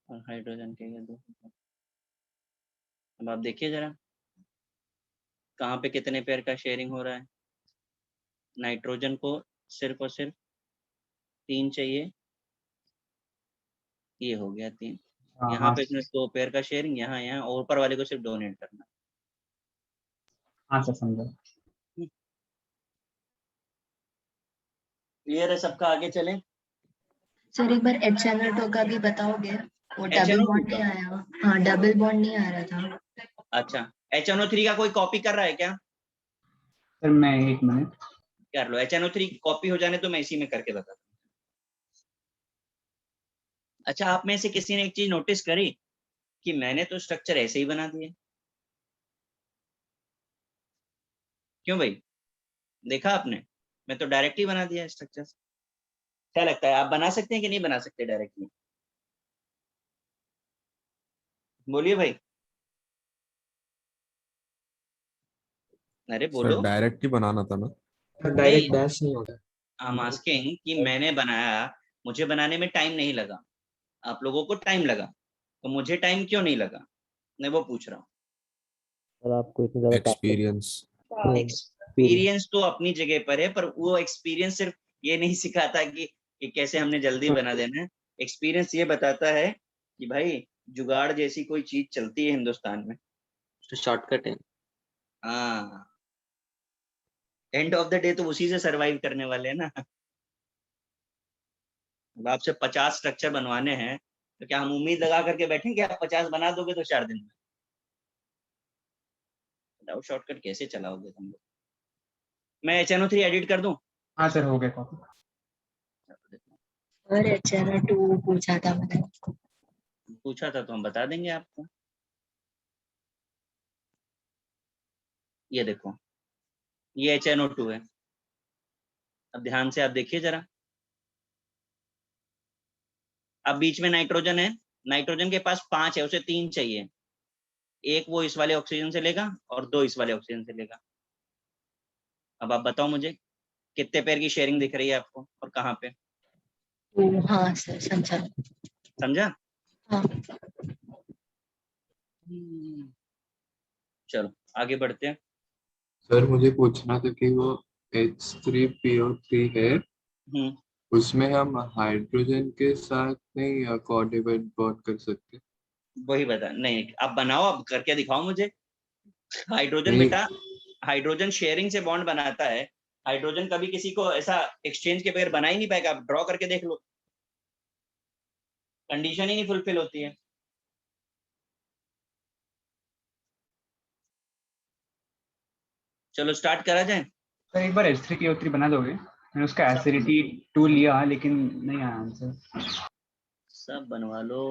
और हाइड्रोजन के 2। अब आप देखिए जरा कहाँ पे कितने पेयर का शेयरिंग हो रहा है। नाइट्रोजन को सिर्फ और सिर्फ 3 चाहिए, ये हो गया 3। हाँ यहाँ हाँ पे इसमें 2 पेयर का शेयरिंग, यहाँ और ऊपर वाले को सिर्फ डोनेट करना। हाँ सर समझा। क्लियर है सबका? आगे चलें। सर एक बार HNO2 का भी बताओगे? वो डबल HNO2 बॉन्ड नहीं आया। हाँ डबल बॉन्ड नहीं आ रहा था। अच्छा HNO3 का कोई कॉपी कर रहा है क्या? सर मैं एक मिनट। कर लो। HNO3 कॉपी हो जाने तो मैं इसी में करके बताता हूँ। अच्छा आप में से किसी ने एक चीज नोटिस करी कि मैंने तो स्ट्रक्चर ऐसे ही बना दिया। क्यों भाई? देखा आपने? मैं तो डायरेक्ट ही बना दिया स्ट्रक्चर। क्या लगता है आप बना सकते हैं कि नहीं बना सकते डायरेक्टली? बोलिए भाई। अरे बोलो। सर डायरेक्ट ही बनाना था ना। डायरेक्ट डैश नहीं होता। आई एम आस्किंग कि मैंने बनाया, मुझे बनाने में टाइम नहीं लगा, आप लोगों को टाइम लगा, तो मुझे टाइम क्यों नहीं लगा? मैं वो पूछ रहा हूँ। सर आपको इतनी ज्यादा एक्सपीरियंस। एक्सपीरियंस तो अपनी जगह पर है, पर वो एक्सपीरियंस सिर्फ ये नहीं सिखाता कि कैसे हमने जल्दी बना देना है। एक्सपीरियंस ये बताता है कि भाई जुगाड़ जैसी कोई चीज चलती है हिंदुस्तान में। शॉर्टकट है। हाँ एंड ऑफ द डे तो उसी से सरवाइव करने वाले हैं ना। अब आपसे 50 स्ट्रक्चर बनवाने हैं तो क्या हम उम्मीद लगा करके बैठेंगे आप 50 बना दोगे तो 4 दिन में? विदाउट शॉर्टकट कैसे चलाओगे तुम लोग? मैं HNO3 एडिट कर दूं? हाँ सर हो गया कॉपी। और HNO2 पूछा था मैंने। पूछा था तो हम बता देंगे आपको। ये देखो ये HNO2 है। अब ध्यान से आप देखिए जरा। अब बीच में नाइट्रोजन है, नाइट्रोजन के पास 5 है, उसे 3 चाहिए। एक वो इस वाले ऑक्सीजन से लेगा और 2 इस वाले ऑक्सीजन से लेगा। अब आप बताओ मुझे कितने पेयर की शेयरिंग दिख रही है आपको और कहाँ पे? हाँ सर, समझा। समझा? हाँ। चलो आगे बढ़ते हैं। सर मुझे पूछना था कि वो H3PO3 है, हम्म, उसमें हम हाइड्रोजन के साथ नहीं कोऑर्डिनेट बॉन्ड कर सकते? वही बता, नहीं अब बनाओ, अब करके दिखाओ मुझे। हाइड्रोजन नहीं, बेटा, हाइड्रोजन शेयरिंग से बॉन्ड बनाता है। हाइड्रोजन कभी किसी को ऐसा एक्सचेंज के बगैर बना ही नहीं पाएगा। आप ड्रॉ करके देख लो, कंडीशन ही नहीं फुलफिल होती है। चलो स्टार्ट करा जाए। सर एक बार H3PO3 बना दोगे? मैंने उसका एसिडिटी 2 लिया लेकिन नहीं आया आंसर। सब बनवा लो।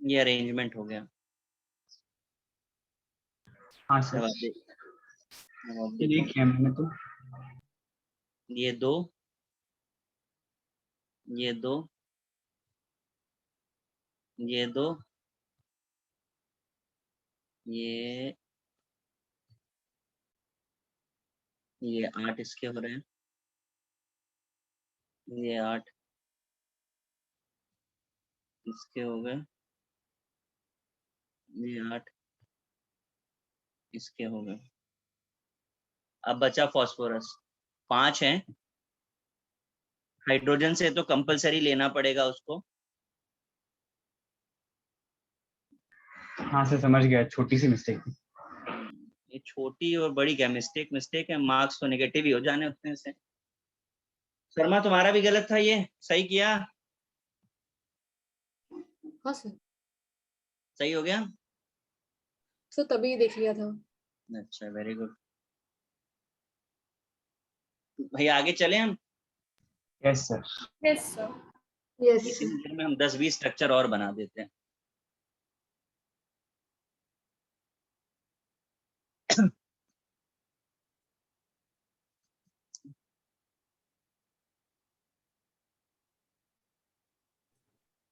ये अरेंजमेंट हो गया। हाँ अब सर, आप ये देखो, किया मैंने तो। ये 2, ये 2, ये 2, ये 8 इसके हो रहे हैं, ये 8 इसके हो गए, ये 8 इसके हो गए। अब बचा फास्फोरस, 5 है। हाइड्रोजन से तो कंपलसरी लेना पड़ेगा उसको। हाँ सर समझ गया, छोटी सी मिस्टेक थी। ये छोटी और बड़ी क्या मिस्टेक, मिस्टेक है, मार्क्स तो नेगेटिव ही हो जाने उतने से। शर्मा तुम्हारा भी गलत था, ये सही किया? हाँ सर, सही हो गया? सर तभी देख लिया था। अच्छा वेरी गुड। भैया आगे चले हम। Yes sir. Yes sir. Yes इतनी देर में हम 10-20 स्ट्रक्चर और बना देते हैं।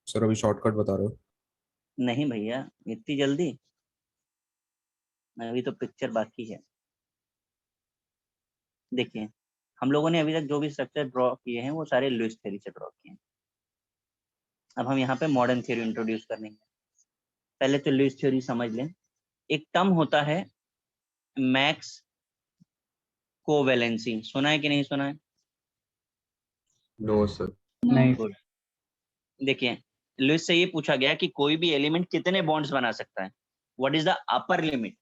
सर अभी शॉर्टकट बता रहे हो? नहीं भैया इतनी जल्दी, अभी तो पिक्चर बाकी है। देखिए हम लोगों ने अभी तक जो भी स्ट्रक्चर ड्रॉ किए हैं वो सारे लुईस थ्योरी से ड्रॉ किए हैं। अब हम यहाँ पे मॉडर्न थ्योरी इंट्रोड्यूस करेंगे। पहले तो लुईस थ्योरी समझ लें। एक टर्म होता है मैक्स कोवेलेंसी, सुना है कि नहीं सुना है? No sir. नहीं गुड। देखिए लुईस से ये पूछा गया कि कोई भी एलिमेंट कितने बॉन्ड्स बना सकता है, what is the upper limit.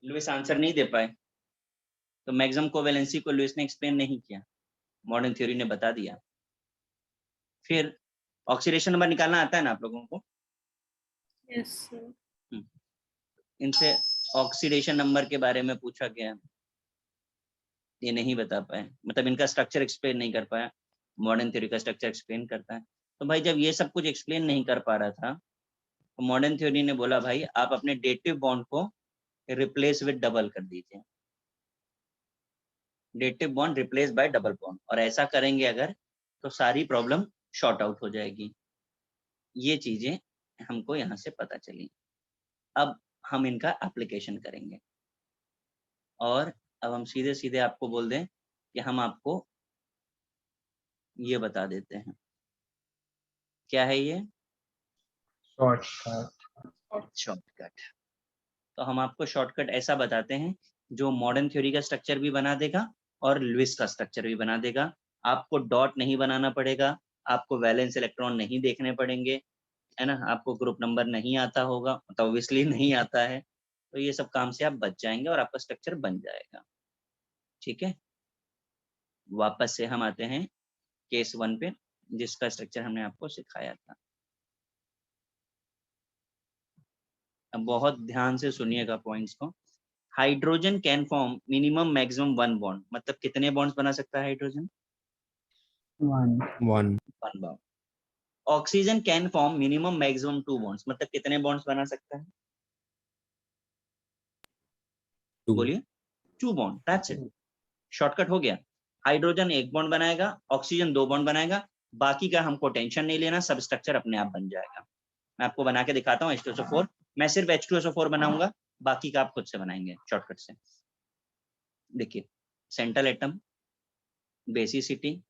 Lewis answer नहीं दे पाए, तो मैक्सिमम कोवेलेंसी को लुईस ने एक्सप्लेन नहीं किया, मॉडर्न थ्योरी ने बता दिया। फिर ऑक्सीडेशन नंबर निकालना आता है ना आप लोगों को? Yes sir. इनसे ऑक्सीडेशन नंबर के बारे में पूछा गया, ये नहीं बता पाए, मतलब इनका स्ट्रक्चर एक्सप्लेन नहीं कर पाया। मॉडर्न थ्योरी का स्ट्रक्चर एक्सप्लेन करता है। तो भाई जब ये सब कुछ एक्सप्लेन नहीं कर पा रहा था, तो मॉडर्न थ्योरी ने बोला भाई आप अपने डेटिव बॉन्ड को रिप्लेस विद डबल कर दीजिए, dative bond replace by double bond, और ऐसा करेंगे अगर तो सारी प्रॉब्लम शॉर्ट आउट हो जाएगी। ये चीजें हमको यहाँ से पता चली। अब हम इनका एप्लीकेशन करेंगे, और अब हम सीधे सीधे आपको बोल दें कि हम आपको ये बता देते हैं। क्या है ये? शॉर्टकट। शॉर्टकट। तो हम आपको शॉर्टकट ऐसा बताते हैं जो मॉडर्न थ्योरी का स्ट्रक्चर भी बना देगा और लुईस का स्ट्रक्चर भी बना देगा। आपको डॉट नहीं बनाना पड़ेगा, आपको वैलेंस इलेक्ट्रॉन नहीं देखने पड़ेंगे, है ना, आपको ग्रुप नंबर नहीं आता होगा, तो ऑब्वियसली नहीं आता है, तो ये सब काम से आप बच जाएंगे और आपका स्ट्रक्चर बन जाएगा। ठीक है, वापस से हम आते हैं केस 1 पे, जिसका स्ट्रक्चर हमने आपको सिखाया था। अब बहुत ध्यान से सुनिएगा पॉइंट्स को। Hydrogen can form minimum maximum 1 bond, मतलब कितने बॉन्ड्स बना सकता है hydrogen? 1 1 1 bond. Oxygen can form minimum maximum 2 bonds, मतलब कितने बॉन्ड्स बना सकता है? 2 बोलिए। 2 बॉन्ड, दैट्स इट, शॉर्टकट हो गया। हाइड्रोजन 1 बॉन्ड बनाएगा, ऑक्सीजन 2 बॉन्ड बनाएगा, बाकी का हमको टेंशन नहीं लेना, सब स्ट्रक्चर अपने आप बन जाएगा। मैं आपको बना के दिखाता हूँ H2SO4, मैं सिर्फ H2SO4 बनाऊंगा, बाकी का आप खुद से बनाएंगे शॉर्टकट से। देखिए, सेंट्रल एटम, बेसिसिटी,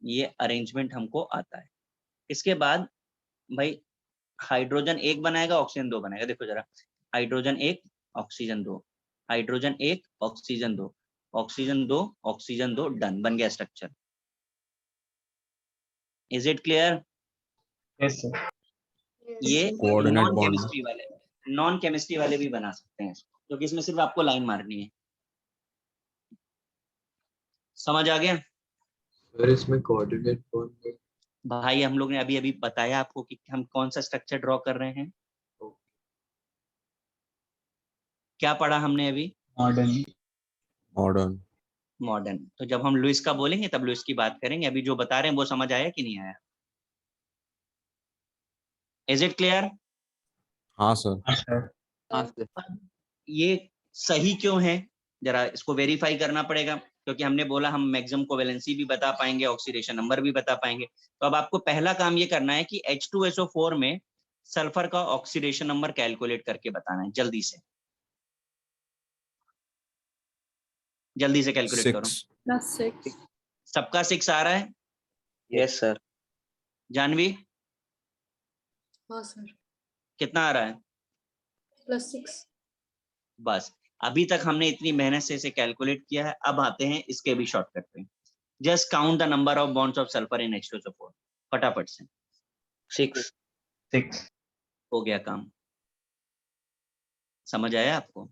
ये अरेंजमेंट हमको आता है। इसके बाद भाई हाइड्रोजन 1 बनाएगा, ऑक्सीजन 2 बनाएगा। देखो जरा, hydrogen 1 oxygen 2, hydrogen 1 oxygen 2, oxygen 2 oxygen 2, done, बन गया structure. Is it clear? Yes sir. ये कोऑर्डिनेट नॉन बॉन्ड केमिस्ट्री वाले भी बना सकते हैं, क्योंकि इसमें सिर्फ आपको लाइन मारनी है। समझ आ गया सर इसमें कोऑर्डिनेट बॉन्ड भाई? हम लोग ने अभी अभी बताया आपको कि हम कौन सा स्ट्रक्चर ड्रॉ कर रहे हैं। क्या पढ़ा हमने अभी? Modern modern. तो जब हम लुइस का बोलेंगे तब लुइस की बात करेंगे। अभी जो बता रहे हैं वो समझ आया कि नहीं आया? Is it clear? हाँ सर। हाँ सर। ये सही क्यों है, जरा इसको वेरीफाई करना पड़ेगा, क्योंकि हमने बोला हम मैक्सिमम कोवेलेंसी भी बता पाएंगे, ऑक्सीडेशन नंबर भी बता पाएंगे। तो अब आपको पहला काम ये करना है कि H2SO4 में सल्फर का ऑक्सीडेशन नंबर कैलकुलेट करके बताना है, जल्दी से, जल्दी से कैलकुलेट करो। 6 +6। सबका 6 आ रहा है? Yes sir. जानवी हाँ सर, कितना आ रहा है? +6। बस, अभी तक हमने इतनी मेहनत से इसे कैलकुलेट किया है। अब आते हैं इसके भी शॉर्टकट पे। Just count the number of bonds of sulphur in H2SO4, फटाफट से। 6। 6। हो गया काम। समझ आया आपको?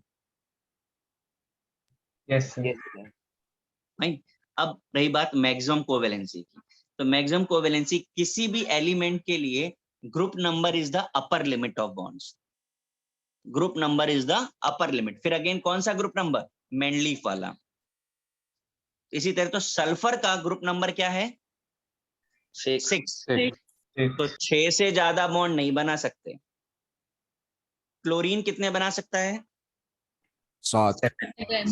Yes sir. Yes sir. Fine. अब रही बात मैक्सिमम कोवेलेंसी की, तो मैक्सिमम कोवेलेंसी किसी भी एलिमेंट के लिए group number is the upper limit of bonds. Group number is the upper limit. फिर अगेन कौन सा ग्रुप नंबर? मेंडलीफ वाला। इसी तरह तो सल्फर का ग्रुप नंबर क्या है? 6। 6। तो 6 से ज्यादा बॉन्ड नहीं बना सकते। क्लोरीन कितने बना सकता है? 7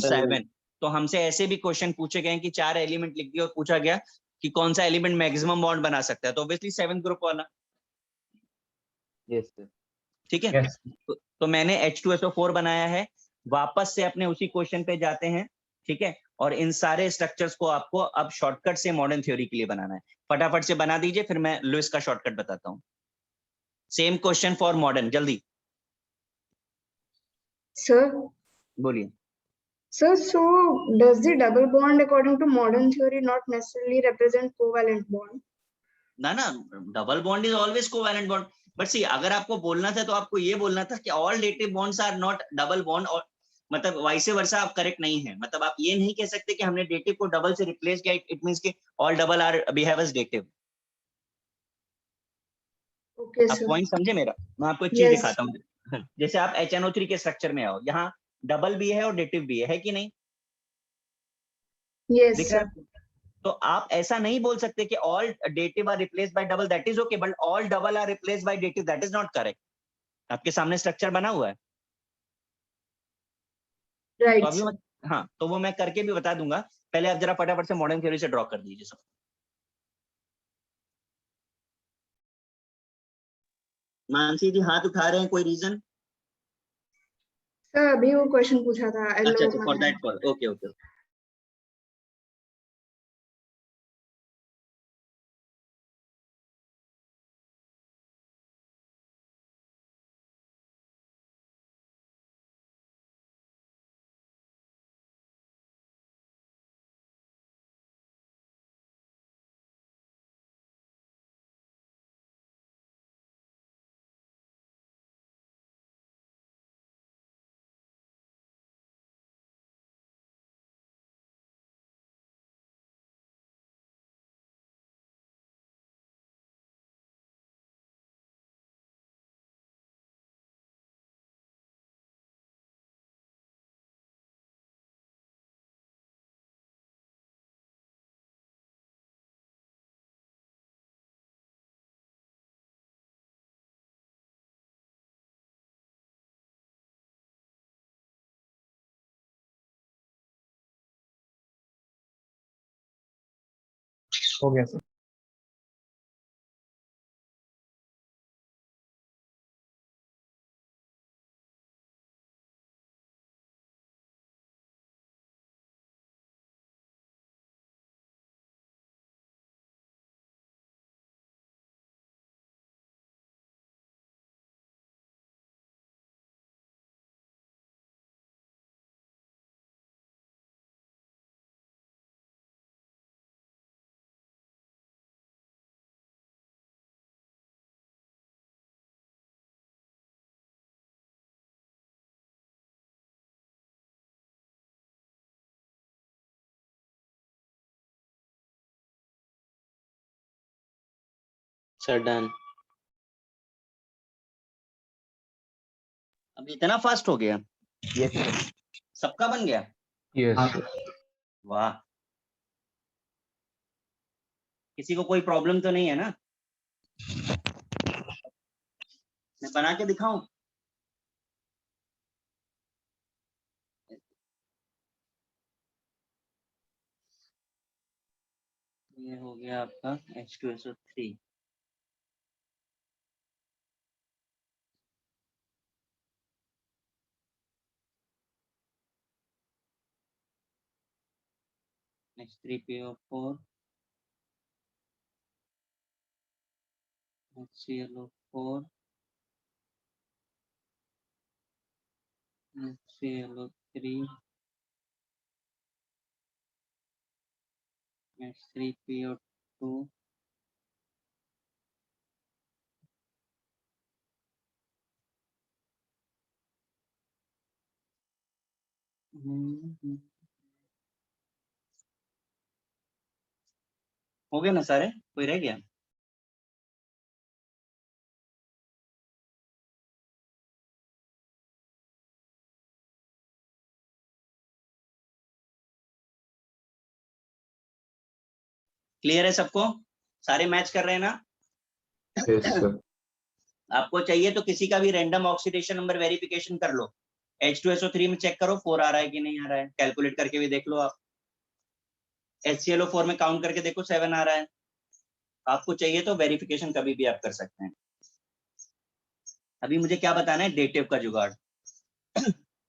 7। तो हमसे ऐसे भी क्वेश्चन पूछे गए कि 4 एलिमेंट लिख दिए और पूछा गया कि कौन सा एलिमेंट मैक्सिमम बॉन्ड बना सकता है, तो ऑब्वियसली 7th ग्रुप वाला। Yes sir. ठीक है, यस। तो मैंने H2SO4 बनाया है। वापस से अपने उसी क्वेश्चन पे जाते हैं, ठीक है, और इन सारे स्ट्रक्चर्स को आपको अब शॉर्टकट से मॉडर्न थ्योरी के लिए बनाना है। फटाफट से बना दीजिए, फिर मैं लुइस का शॉर्टकट बताता हूँ। सेम क्वेश्चन फॉर मॉडर्न, जल्दी Sir, बोलिए। sir, so does the double bond according to modern theory not necessarily represent covalent bond? ना ना, double bond is always covalent bond, but see अगर आपको बोलना था तो आपको ये बोलना था कि all dative bonds are not double bond, और मतलब वाइस वर्सा आप करेक्ट नहीं है। मतलब आप ये नहीं कह सकते कि हमने डेटिव को डबल से रिप्लेस किया, इट मींस कि all double are behave as dative. Okay, आप sir. पॉइंट समझे मेरा? मैं आपको एक चीज Yes. दिखाता हूँ। जैसे आप HNO3 के स्ट्रक्चर में आओ, यहाँ डबल भी है और डेटिव भी है कि नहीं? Yes, दिख रहा sir. है? तो आप ऐसा नहीं बोल सकते कि all dative are replace by double, that is okay, but all double are replace by dative, that is not correct. आपके सामने स्ट्रक्चर बना हुआ है, तो Right, अभी sir. हाँ, तो वो मैं करके भी बता दूंगा। पहले आप जरा फटाफट से मॉडर्न थ्योरी से ड्रॉ कर दीजिए सब। मानसी जी हाथ उठा रहे हैं, कोई रीजन? Sir, अभी वो क्वेश्चन पूछा था अच्छा येलो अच्छा, for that, for okay okay. हो गया सर। Sir done. अब इतना फास्ट हो गया, यस सबका बन गया, यस वाह। किसी को कोई प्रॉब्लम तो नहीं है ना? मैं बना के दिखाऊं? ये हो गया आपका H2SO3। H3PO4, HClO4, HClO3, H3PO2, हो गया ना सारे? कोई रह गया? क्लियर है सबको? सारे मैच कर रहे हैं ना? Yes sir. आपको चाहिए तो किसी का भी रैंडम ऑक्सीडेशन नंबर वेरिफिकेशन कर लो। H2SO3 में चेक करो 4 आ रहा है कि नहीं आ रहा है, कैलकुलेट करके भी देख लो आप। HClO4 में काउंट करके देखो 7 आ रहा है। आपको चाहिए तो वेरिफिकेशन कभी भी आप कर सकते हैं। अभी मुझे क्या बताना है? डेटिव का जुगाड़।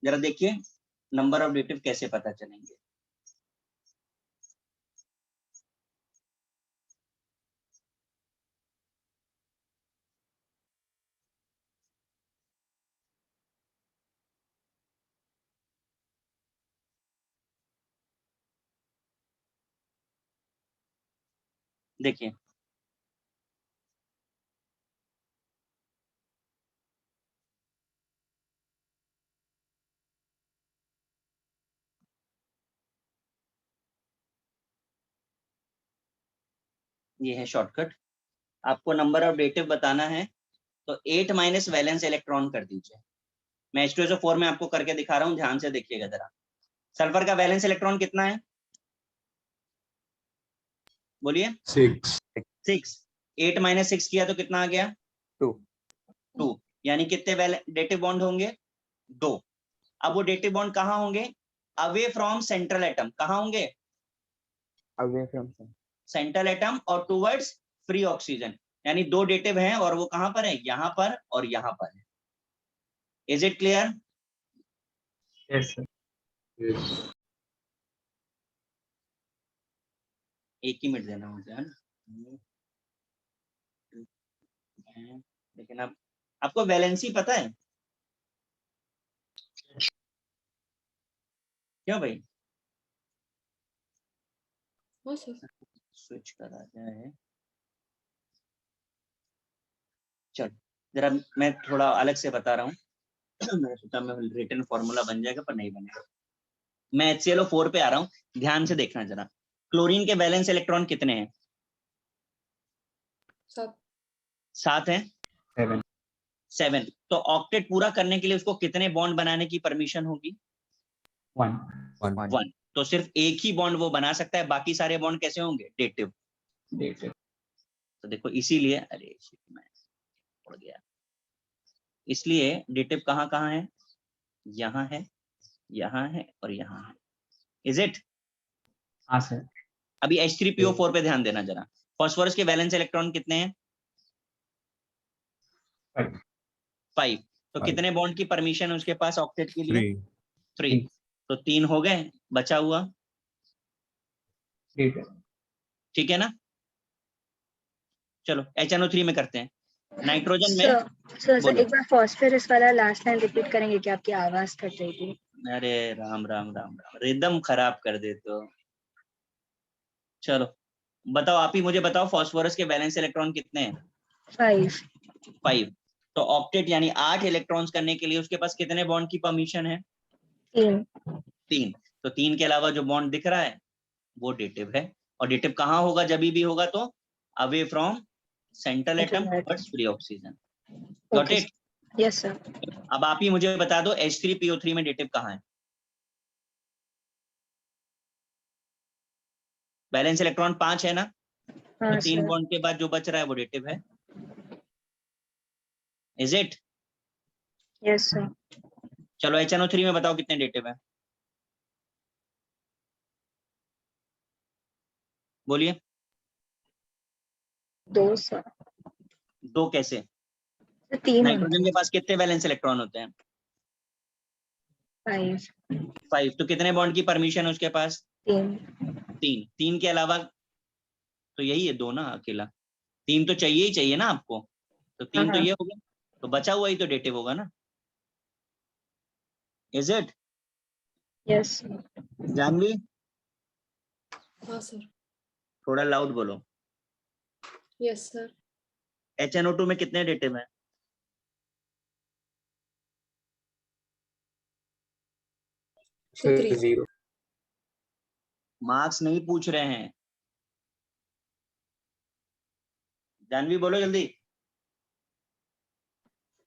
जरा देखिए नंबर ऑफ डेटिव कैसे पता चलेंगे। देखिए ये है शॉर्टकट। आपको नंबर ऑफ डेटिव बताना है तो 8 माइनस वैलेंस इलेक्ट्रॉन कर दीजिए। मैं H2SO4 में आपको करके दिखा रहा हूँ, ध्यान से देखिएगा जरा। सल्फर का वैलेंस इलेक्ट्रॉन कितना है? बोलिए। 6। 8 माइनस 6 किया तो कितना आ गया? 2। यानी कितने डेटिव बॉन्ड होंगे? 2। अब वो डेटिव बॉन्ड कहाँ होंगे? Away from central atom. कहाँ होंगे? अवे फ्रॉम सेंट्रल एटम और टूवर्ड्स फ्री ऑक्सीजन। यानी 2 डेटिव हैं और वो कहाँ पर है? यहाँ पर और यहाँ पर है। Is it clear? Yes sir. Yes. एक ही मिनट देना मुझे, है ना? लेकिन अब आपको वैलेंसी पता है क्यों भाई? हाँ सर। स्विच करा जाए। चल जरा मैं थोड़ा अलग से बता रहा हूँ। मैंने सोचा मैं रिटन फॉर्मूला बन जाएगा पर नहीं बनेगा। मैं HClO4 पे आ रहा हूँ, ध्यान से देखना जरा। क्लोरीन के वैलेंस इलेक्ट्रॉन कितने हैं? 7 हैं। 7। तो ऑक्टेट पूरा करने के लिए उसको कितने बॉन्ड बनाने की परमिशन होगी? 1। तो सिर्फ एक ही बॉन्ड वो बना सकता है, बाकी सारे बॉन्ड कैसे होंगे? डेटिव। तो देखो इसीलिए, अरे मैं उड़ गया। इसलिए डेटिव कहाँ कहाँ है? यहाँ है, यहाँ है और यहाँ है। Is it? हाँ सर। अभी H3PO4 पे ध्यान देना जरा। फास्फोरस के वैलेंस इलेक्ट्रॉन कितने हैं? 5। तो Five. कितने बॉन्ड की परमिशन है उसके पास ऑक्टेट के लिए? 3. 3। तो 3 हो गए, बचा हुआ, ठीक है। ठीक है ना? चलो HNO3 में करते हैं। नाइट्रोजन में सर बोलो। एक बार फास्फोरस वाला लास्ट लाइन रिपीट करेंगे क्या? आपकी आवाज कट रही थी। अरे राम राम राम राम, रिदम खराब कर देते हो। चलो बताओ, आप ही मुझे बताओ, फास्फोरस के वैलेंस इलेक्ट्रॉन कितने हैं? 5. 5। तो ऑक्टेट यानी 8 इलेक्ट्रॉन्स करने के लिए उसके पास कितने बॉन्ड की परमिशन है? 3. 3। तो 3 के अलावा जो बॉन्ड दिख रहा है वो डेटिव है। और डेटिव कहाँ होगा? जब भी होगा तो away from central atom but free oxygen. Got it? Yes sir. अब आप ही मुझे बता दो H3PO3 में डेटिव कहाँ है? बैलेंस इलेक्ट्रॉन 5 है ना? तो हाँ 3 सर। बॉन्ड के बाद जो बच रहा है वो डेटिव है। Is it? Yes sir. चलो HNO3 में बताओ कितने डेटिव है? बोलिए। 2 सर। 2 कैसे? 3 नाइट्रोजन के पास कितने वैलेंस इलेक्ट्रॉन होते हैं? 5. 5। तो कितने बॉन्ड की परमिशन है उसके पास? 3. 3। 3 के अलावा तो यही है 2 ना, अकेला। 3 तो चाहिए ही चाहिए ना आपको, तो 3 तो ये हो गया, तो बचा हुआ ही तो डेटिव होगा ना। Is it? यस। जानवी हाँ सर। थोड़ा लाउड बोलो। Yes sir. HNO2 में कितने डेटिव है? सर 3. 0. मार्क्स नहीं पूछ रहे हैं, जानवी बोलो जल्दी।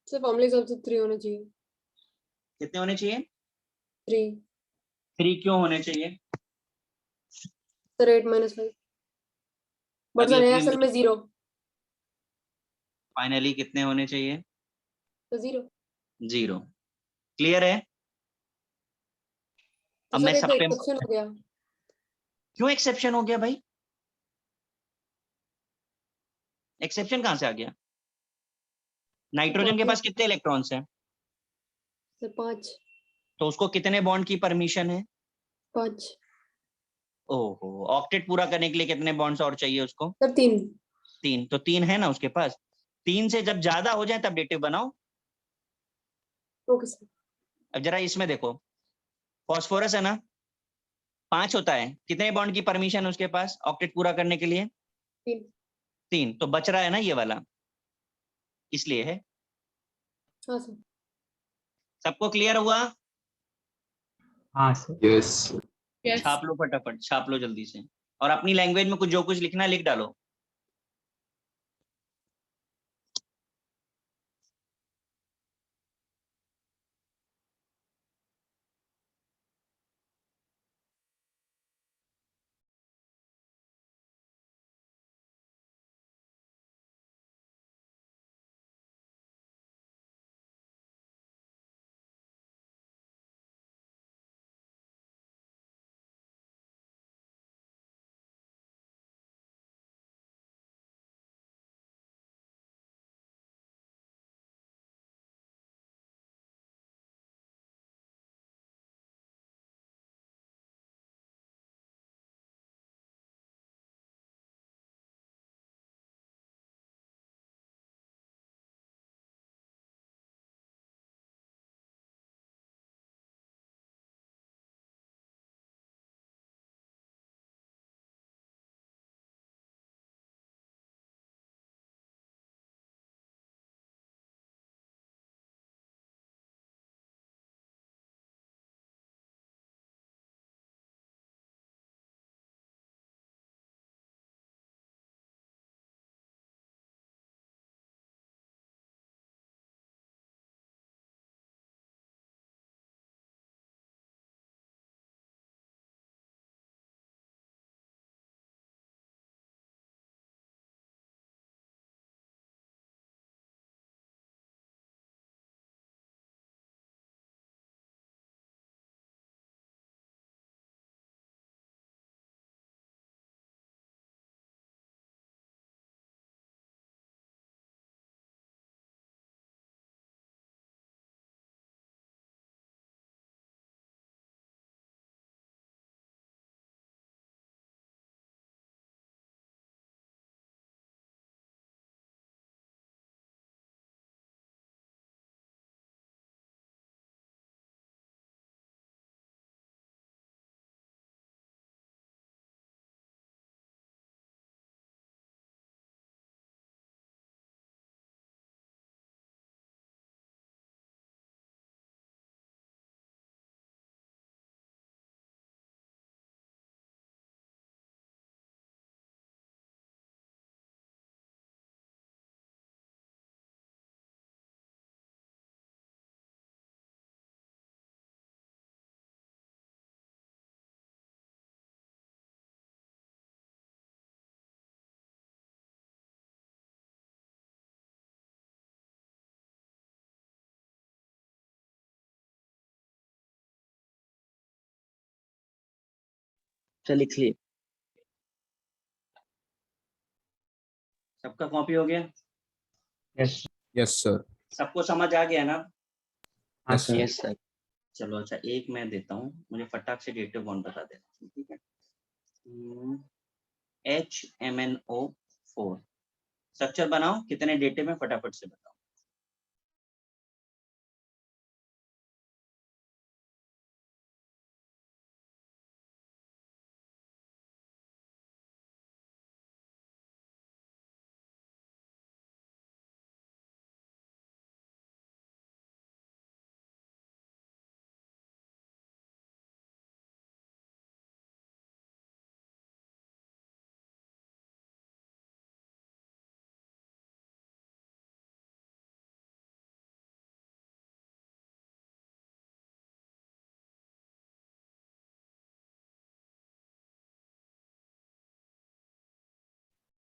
सर फॉर्मूले हिसाब से 3 होना चाहिए। कितने होने चाहिए? 3 3 क्यों होने चाहिए? सर 8 - 5 बट अभी सर है अभी असल में 0 फाइनली कितने होने चाहिए? तो 0। 0। क्लियर है? तो अब सर मैं ये सब तो पे एक्सेप्शन हो गया। क्यों एक्सेप्शन हो गया भाई? एक्सेप्शन कहां से आ गया? नाइट्रोजन के पास कितने इलेक्ट्रॉन्स हैं? सर 5 तो उसको कितने बॉन्ड की परमिशन है? 5 ओहो, ऑक्टेट पूरा करने के लिए कितने बॉन्ड्स और चाहिए उसको? सर 3 3। तो 3 है ना उसके पास। 3 से जब ज्यादा हो जाए तब डेटिव बनाओ। Okay sir. अब जरा इसमें देखो, फास्फोरस है ना, 5 होता है, कितने बॉन्ड की परमिशन है उसके पास ऑक्टेट पूरा करने के लिए? 3 3। तो बच रहा है ना ये वाला, इसलिए है। हाँ सर। सबको क्लियर हुआ? हाँ सर। यस। यस। छाप लो फटाफट, छाप लो जल्दी से, और अपनी लैंग्वेज में कुछ जो कुछ लिखना है लिख डालो। सर लिख लिए। सबका कॉपी हो गया? Yes yes sir. सबको समझ आ गया ना? हाँ yes sir. Sir. Yes sir. चलो अच्छा, एक मैं देता हूँ, मुझे फटाक से डेटिव बॉन्ड बता देना, ठीक है? HMnO4 स्ट्रक्चर बनाओ, कितने डेटिव में फटाफट से बताओ।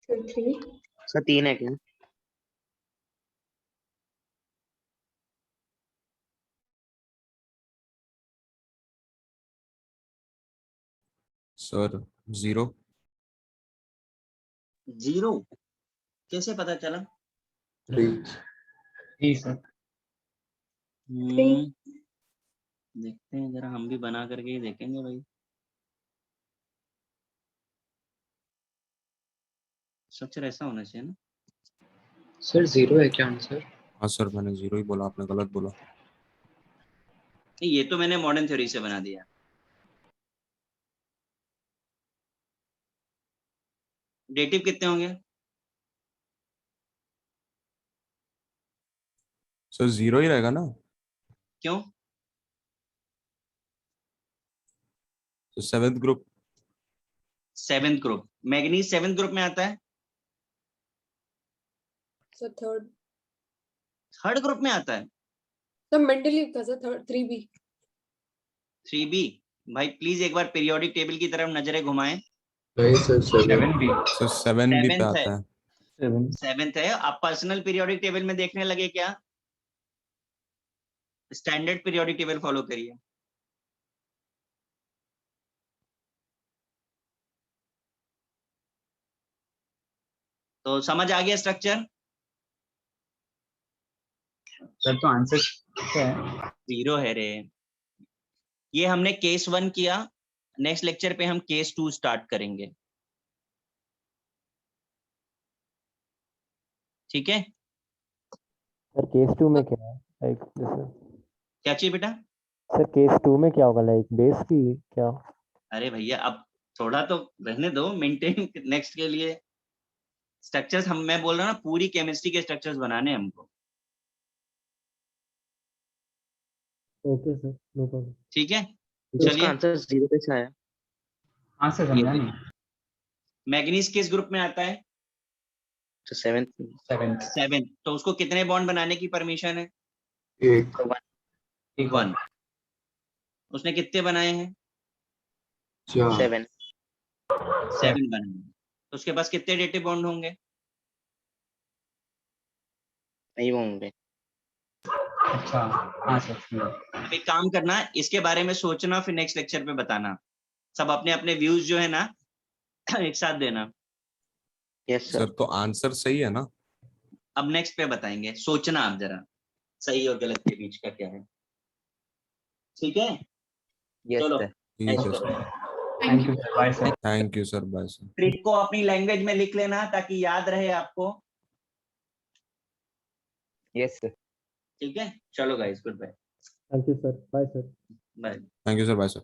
So 3. सर 3 है क्या? सर 0। 0 कैसे पता चला? 3 जी सर। देखते हैं जरा, हम भी बना करके ही देखेंगे भाई। स्ट्रक्चर ऐसा होना चाहिए ना। सर 0 है क्या आंसर? हाँ सर, मैंने 0 ही बोला, आपने गलत बोला। नहीं, ये तो मैंने मॉडर्न थ्योरी से बना दिया। डेटिव कितने होंगे? सर 0 ही रहेगा ना? क्यों? तो 7th group. 7th group, manganese 7th group में आता है। Sir third. 3rd ग्रुप में आता है। सर मेंटली था सर, थर्ड 3B। 3B भाई प्लीज एक बार पीरियोडिक टेबल की तरफ नजरें घुमाएं। नहीं सर 7 7 भी। सर 7 भी पे 7th है। आता है। 7th है। आप पर्सनल पीरियोडिक टेबल में देखने लगे क्या? स्टैंडर्ड पीरियोडिक टेबल फॉलो करिए। तो समझ आ गया स्ट्रक्चर? सर तो आंसर क्या है? 0 है रे। ये हमने केस 1 किया, नेक्स्ट लेक्चर पे हम केस 2 स्टार्ट करेंगे, ठीक है? सर केस 2 में क्या है? लाइक जैसे क्या चाहिए बेटा? सर केस 2 में क्या होगा, लाइक बेस की क्या? अरे भैया अब थोड़ा तो रहने दो, मेंटेन नेक्स्ट के लिए स्ट्रक्चर्स हम, मैं बोल रहा हूँ ना, पूरी केमिस्ट्री के स्ट्रक्चर्स बनाने हैं हमको, ओके सर, नो प्रॉब्लम। ठीक है? तो उसका चलिए, आंसर 0 कैसे आया? हाँ सर समझा नहीं। मैग्नीज किस ग्रुप में आता है? तो 7th। 7। तो उसको कितने बॉन्ड बनाने की परमिशन है? 1 तो 1 1। उसने कितने बनाए हैं? 4 7। 7 बनाए हैं। तो उसके पास कितने डेटिव बॉन्ड होंगे? नहीं होंगे। अच्छा हाँ सर। अब एक काम करना, इसके बारे में सोचना, फिर नेक्स्ट लेक्चर पे बताना, सब अपने अपने व्यूज जो है ना एक साथ देना। Yes sir sir. तो आंसर सही है ना? अब नेक्स्ट पे बताएंगे, सोचना आप जरा सही और गलत के बीच का क्या है, ठीक है? यस चलो सर। ठीक है sir. Thank you sir. Bye sir. Thank you sir, bye sir. Trick को अपनी लैंग्वेज में लिख लेना ताकि याद रहे आपको, यस सर। ठीक है? चलो guys, goodbye. Thank you sir, bye sir. Bye. Thank you sir, bye sir.